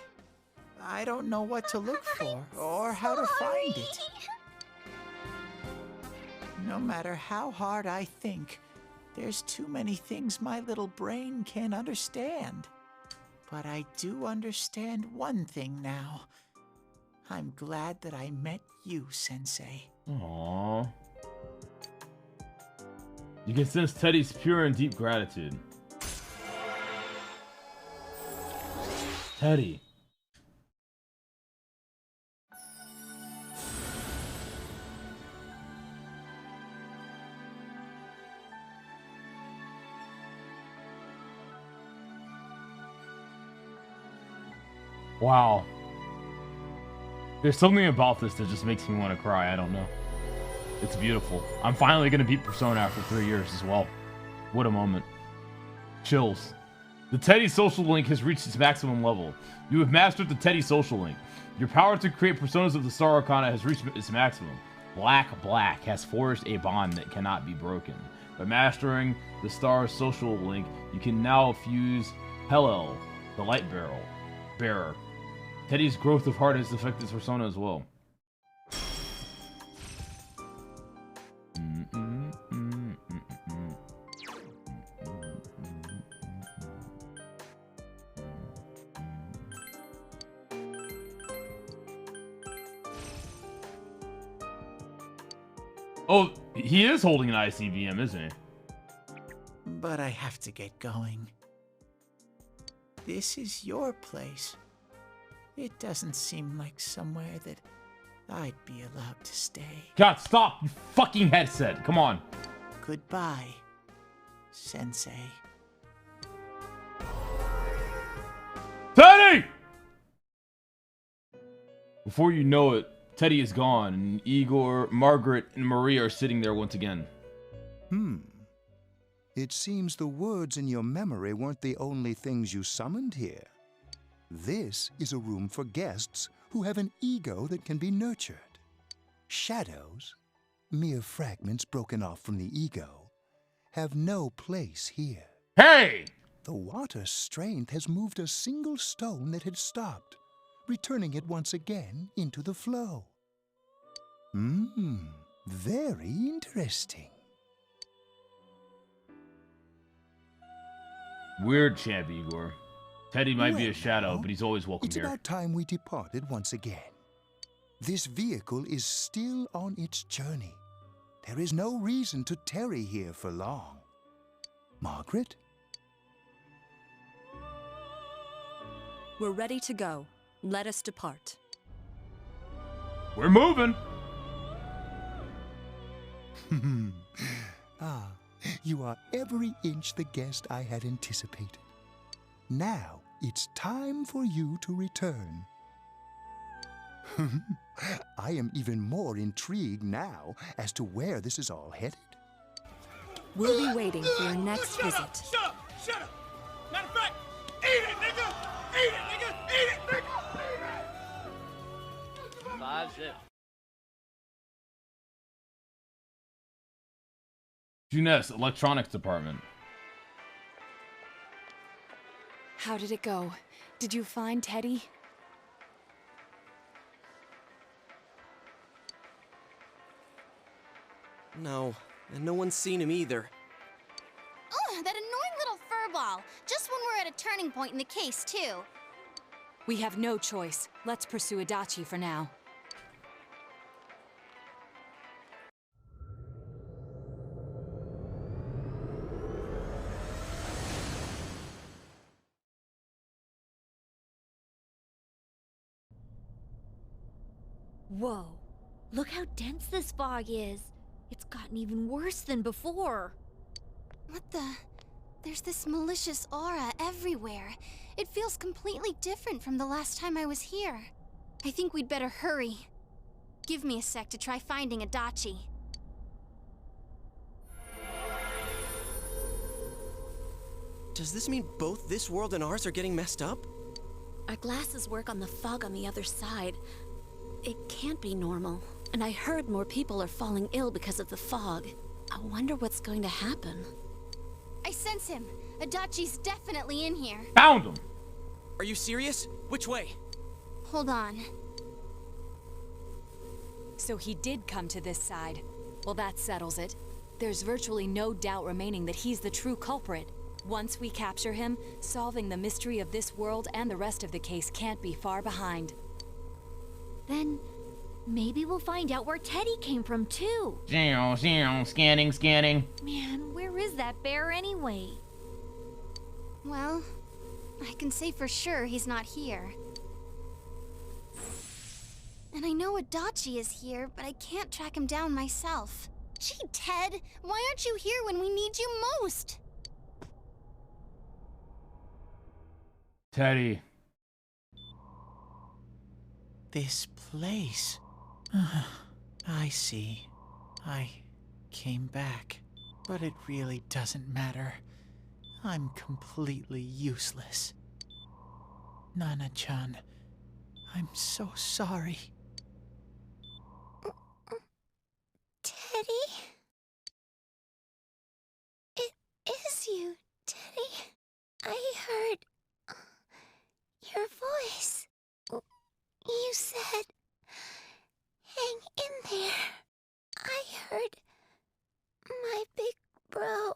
I don't know what to look for or how to find it. No matter how hard I think, there's too many things my little brain can't understand. But I do understand one thing now. I'm glad that I met you, Sensei.
Aww. You can sense Teddy's pure and deep gratitude. Teddy. Wow. There's something about this that just makes me want to cry. I don't know. It's beautiful. I'm finally going to beat Persona after 3 years as well. What a moment. Chills. The Teddy social link has reached its maximum level. You have mastered the Teddy social link. Your power to create personas of the Star Arcana has reached its maximum. Black has forged a bond that cannot be broken. By mastering the Star social link, you can now fuse Hellel, the light bearer. Teddy's growth of heart has affected his persona as well. Oh, he is holding an ICBM, isn't he?
But I have to get going. This is your place. It doesn't seem like somewhere that I'd be allowed to stay.
God, stop, you fucking headset. Come on.
Goodbye, Sensei.
Teddy! Before you know it, Teddy is gone, and Igor, Margaret, and Maria are sitting there once again.
It seems the words in your memory weren't the only things you summoned here. This is a room for guests who have an ego that can be nurtured. Shadows, mere fragments broken off from the ego, have no place here.
Hey!
The water's strength has moved a single stone that had stopped, returning it once again into the flow. Very interesting.
Weird champ, Igor. Teddy might be a
Well,
shadow,
now,
but he's always welcome
it's
here.
about time we departed once again. This vehicle is still on its journey. There is no reason to tarry here for long. Margaret?
We're ready to go. Let us depart.
We're moving!
You are every inch the guest I had anticipated. Now it's time for you to return. I am even more intrigued now as to where this is all headed.
We'll be waiting for your next visit.
Shut up! Shut up! Matter of fact, eat it, nigga! Eat it, nigga! Eat it, nigga! Eat it!
5-zip.
Juness, electronics department.
How did it go? Did you find Teddy?
No, and no one's seen him either.
Oh, that annoying little furball. Just when we're at a turning point in the case, too.
We have no choice. Let's pursue Adachi for now.
Whoa. Look how dense this fog is. It's gotten even worse than before.
What the? There's this malicious aura everywhere. It feels completely different from the last time I was here. I think we'd better hurry. Give me a sec to try finding Adachi.
Does this mean both this world and ours are getting messed up?
Our glasses work on the fog on the other side. It can't be normal. And I heard more people are falling ill because of the fog. I wonder what's going to happen.
I sense him. Adachi's definitely in here.
Found him!
Are you serious? Which way?
Hold on.
So he did come to this side. Well, that settles it. There's virtually no doubt remaining that he's the true culprit. Once we capture him, solving the mystery of this world and the rest of the case can't be far behind.
Then maybe we'll find out where Teddy came from, too.
Scanning.
Man, where is that bear anyway?
Well, I can say for sure he's not here. And I know Adachi is here, but I can't track him down myself. Gee, Ted, why aren't you here when we need you most?
Teddy.
This place. I see. I came back. But it really doesn't matter. I'm completely useless. Nana-chan, I'm so sorry.
Teddy? It is you, Teddy. I heard your voice. You said, hang in there. I heard my big bro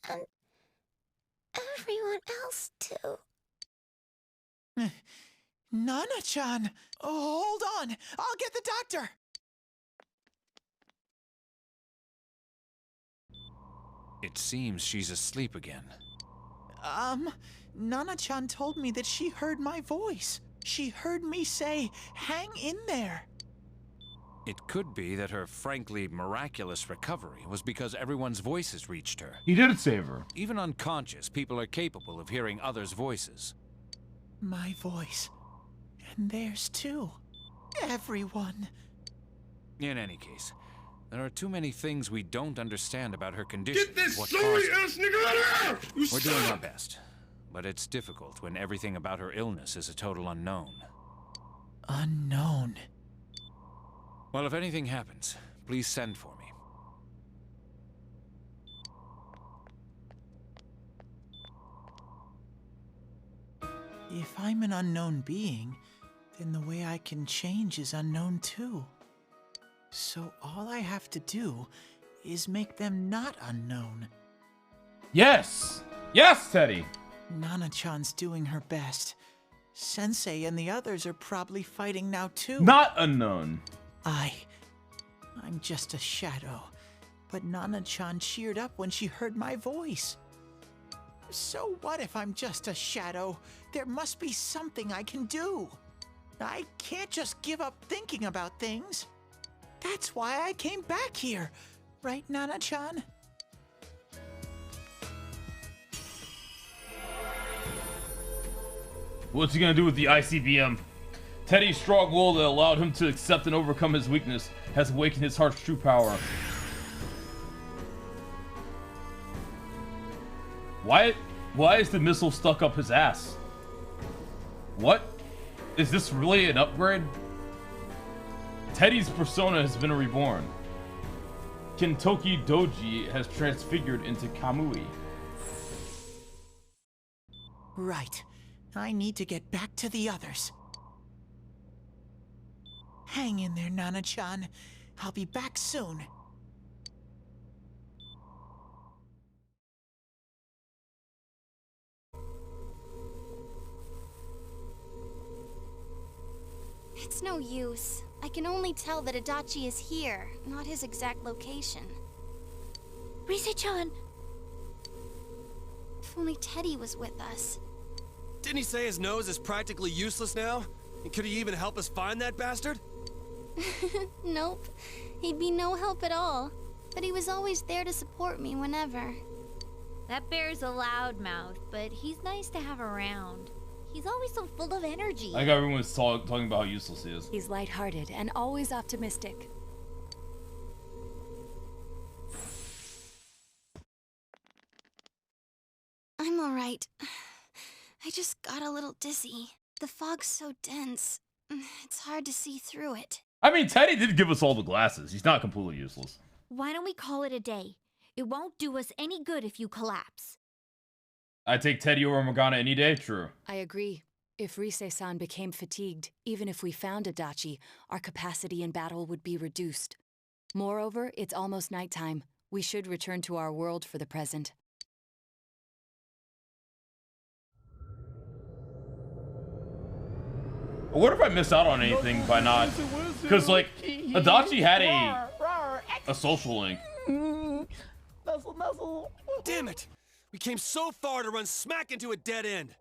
and everyone else too.
Nana-chan! Oh, hold on! I'll get the doctor!
It seems she's asleep again.
Nana-chan told me that she heard my voice. She heard me say, hang in there.
It could be that her frankly miraculous recovery was because everyone's voices reached her.
He did save her.
Even unconscious, people are capable of hearing others' voices.
My voice. And theirs too. Everyone.
In any case, there are too many things we don't understand about her condition.
Get this
what
sorry
caused
ass nigga out of here! You
We're doing
son
our
of-
best, but it's difficult when everything about her illness is a total unknown.
Unknown.
Well, if anything happens, please send for me.
If I'm an unknown being, then the way I can change is unknown too. So all I have to do is make them not unknown.
Yes! Yes, Teddy!
Nana-chan's doing her best. Sensei and the others are probably fighting now too.
Not unknown.
I'm just a shadow. But Nana-chan cheered up when she heard my voice. So what if I'm just a shadow? There must be something I can do. I can't just give up thinking about things. That's why I came back here. Right, Nana-chan?
What's he gonna do with the ICBM? Teddy's strong will that allowed him to accept and overcome his weakness has awakened his heart's true power. Why is the missile stuck up his ass? What? Is this really an upgrade? Teddy's persona has been reborn. Kintoki Doji has transfigured into Kamui.
Right. I need to get back to the others. Hang in there, Nana-chan. I'll be back soon.
It's no use. I can only tell that Adachi is here, not his exact location.
Rise-chan!
If only Teddy was with us.
Didn't he say his nose is practically useless now? And could he even help us find that bastard?
Nope. He'd be no help at all. But he was always there to support me whenever.
That bear's a loudmouth, but he's nice to have around. He's always so full of energy.
I think everyone's talking about how useless he is.
He's lighthearted and always optimistic.
I'm alright. I just got a little dizzy. The fog's so dense. It's hard to see through it.
I mean, Teddy did give us all the glasses. He's not completely useless.
Why don't we call it a day? It won't do us any good if you collapse.
I take Teddy over Morgana any day, true.
I agree. If Rise-san became fatigued, even if we found Adachi, our capacity in battle would be reduced. Moreover, it's almost nighttime. We should return to our world for the present.
What if I miss out on anything by not? Because, like, Adachi had a social link.
Damn it! We came so far to run smack into a dead end.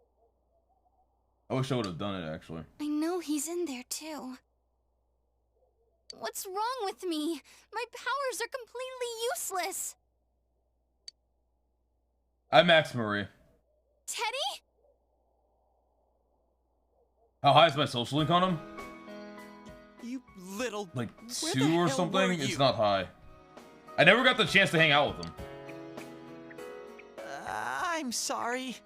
I wish I would have done it, actually.
I know he's in there too. What's wrong with me? My powers are completely useless.
I'm Max Marie.
Teddy?
How high is my social link on him?
You little...
Like
Where the
2 or
hell
something?
were
It's
you?
not high. I never got the chance to hang out with him.
I'm sorry.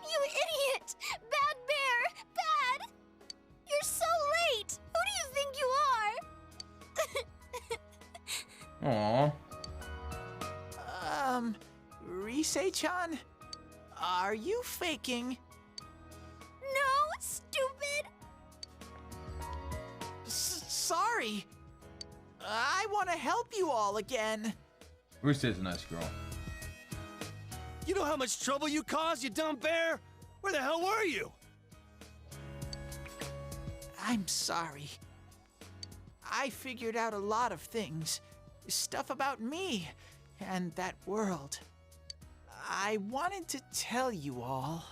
You idiot! Bad bear! Bad! You're so late! Who do you think you are?
Aww.
Rise-chan? Are you faking?
No, stupid!
Sorry. I want to help you all again.
Rise's a nice girl.
You know how much trouble you caused, you dumb bear? Where the hell were you?
I'm sorry. I figured out a lot of things. Stuff about me and that world. I wanted to tell you all.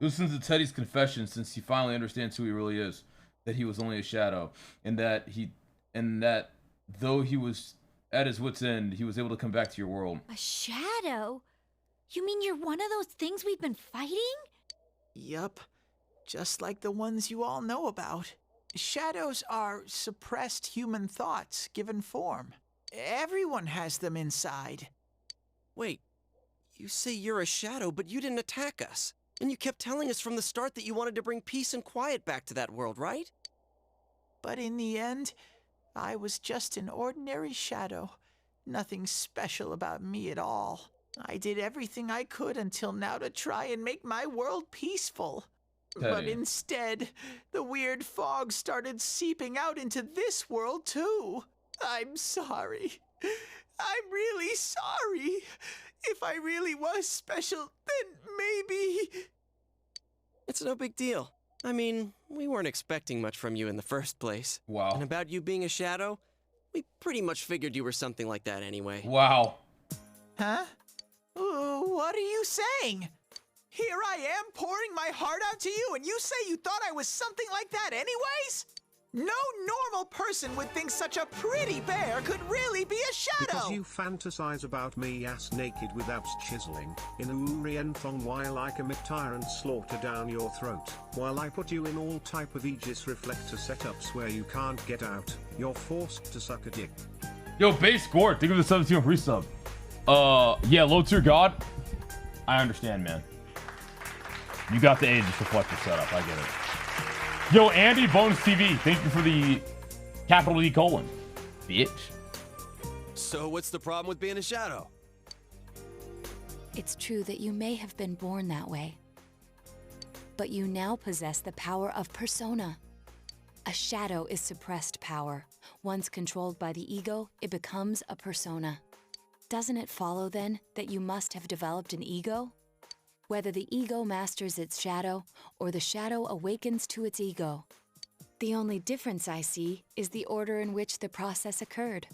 Listens to Teddy's confession since he finally understands who he really is, that he was only a shadow, and that though he was at his wit's end, he was able to come back to your world.
A shadow? You mean you're one of those things we've been fighting?
Yup. Just like the ones you all know about. Shadows are suppressed human thoughts given form. Everyone has them inside.
Wait, you say you're a shadow, but you didn't attack us. And you kept telling us from the start that you wanted to bring peace and quiet back to that world, right?
But in the end, I was just an ordinary shadow. Nothing special about me at all. I did everything I could until now to try and make my world peaceful.
Teddy.
But instead, the weird fog started seeping out into this world too. I'm sorry. I'm really sorry. If I really was special, then maybe...
It's no big deal. I mean, we weren't expecting much from you in the first place.
Wow.
And about you being a shadow, we pretty much figured you were something like that anyway.
Wow.
Huh? What are you saying? Here I am pouring my heart out to you, and you say you thought I was something like that anyways? No normal person would think such a pretty bear could really be a shadow!
Because you fantasize about me ass naked with abs chiseling, in a Urienthong while I commit tyrant slaughter down your throat, while I put you in all type of Aegis reflector setups where you can't get out, you're forced to suck a dick.
Yo, base score. Think of the 17 free sub. Yeah, low tier god. I understand, man. You got the Aegis reflector setup. I get it. Yo, Andy Bones TV. Thank you for the capital E colon. Bitch.
So what's the problem with being a shadow?
It's true that you may have been born that way, but you now possess the power of persona. A shadow is suppressed power. Once controlled by the ego, it becomes a persona. Doesn't it follow, then, that you must have developed an ego? Whether the ego masters its shadow, or the shadow awakens to its ego. The only difference I see is the order in which the process occurred.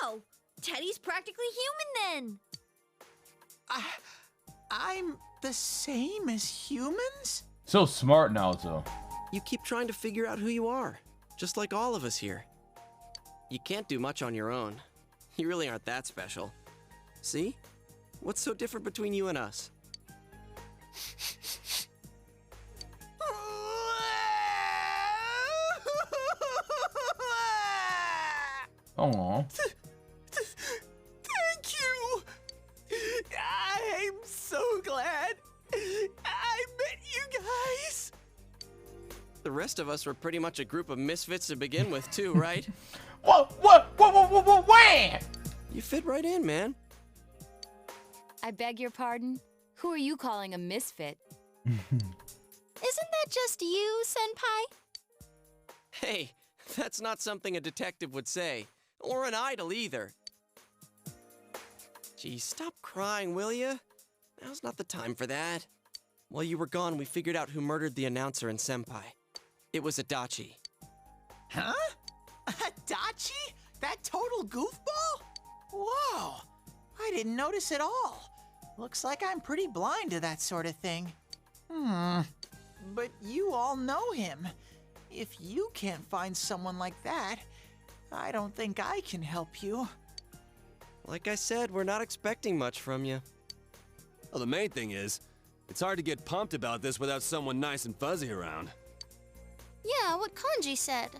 Oh, Teddy's practically human then.
I'm the same as humans?
So smart, Naoto.
You keep trying to figure out who you are, just like all of us here. You can't do much on your own. You really aren't that special. See? What's so different between you and us?
Aww.
Thank you! I'm so glad I met you guys!
The rest of us were pretty much a group of misfits to begin with, too, right?
What? Where?
You fit right in, man.
I beg your pardon? Who are you calling a misfit?
Isn't that just you, Senpai?
Hey, that's not something a detective would say. Or an idol, either. Gee, stop crying, will ya? Now's not the time for that. While you were gone, we figured out who murdered the announcer and Senpai. It was Adachi.
Huh? Adachi? That total goofball? Whoa! I didn't notice at all. Looks like I'm pretty blind to that sort of thing. But you all know him. If you can't find someone like that, I don't think I can help you.
Like I said, we're not expecting much from you.
Well, the main thing is, it's hard to get pumped about this without someone nice and fuzzy around.
Yeah, what Kanji said.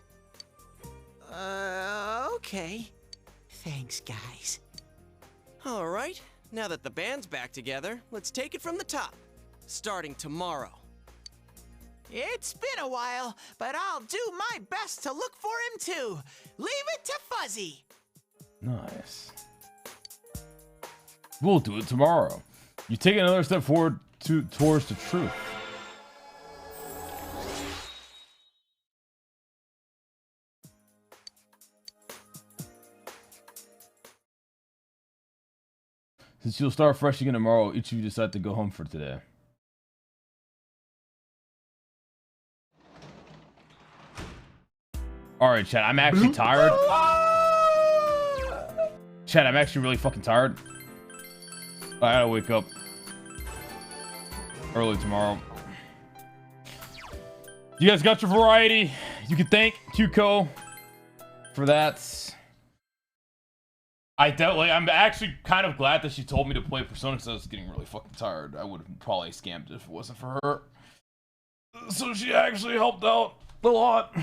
Okay. Thanks, guys.
All right, now that the band's back together, let's take it from the top. Starting tomorrow.
It's been a while, but I'll do my best to look for him too. Leave it to Fuzzy.
Nice. We'll do it tomorrow. You take another step forward towards the truth. Since you'll start fresh again tomorrow, each of you decide to go home for today. Alright, chat, I'm actually tired. Chat, I'm actually really fucking tired. I gotta wake up early tomorrow. You guys got your variety. You can thank Qco for that. I'm actually kind of glad that she told me to play Persona because I was getting really fucking tired. I would have probably scammed it if it wasn't for her. So she actually helped out a lot.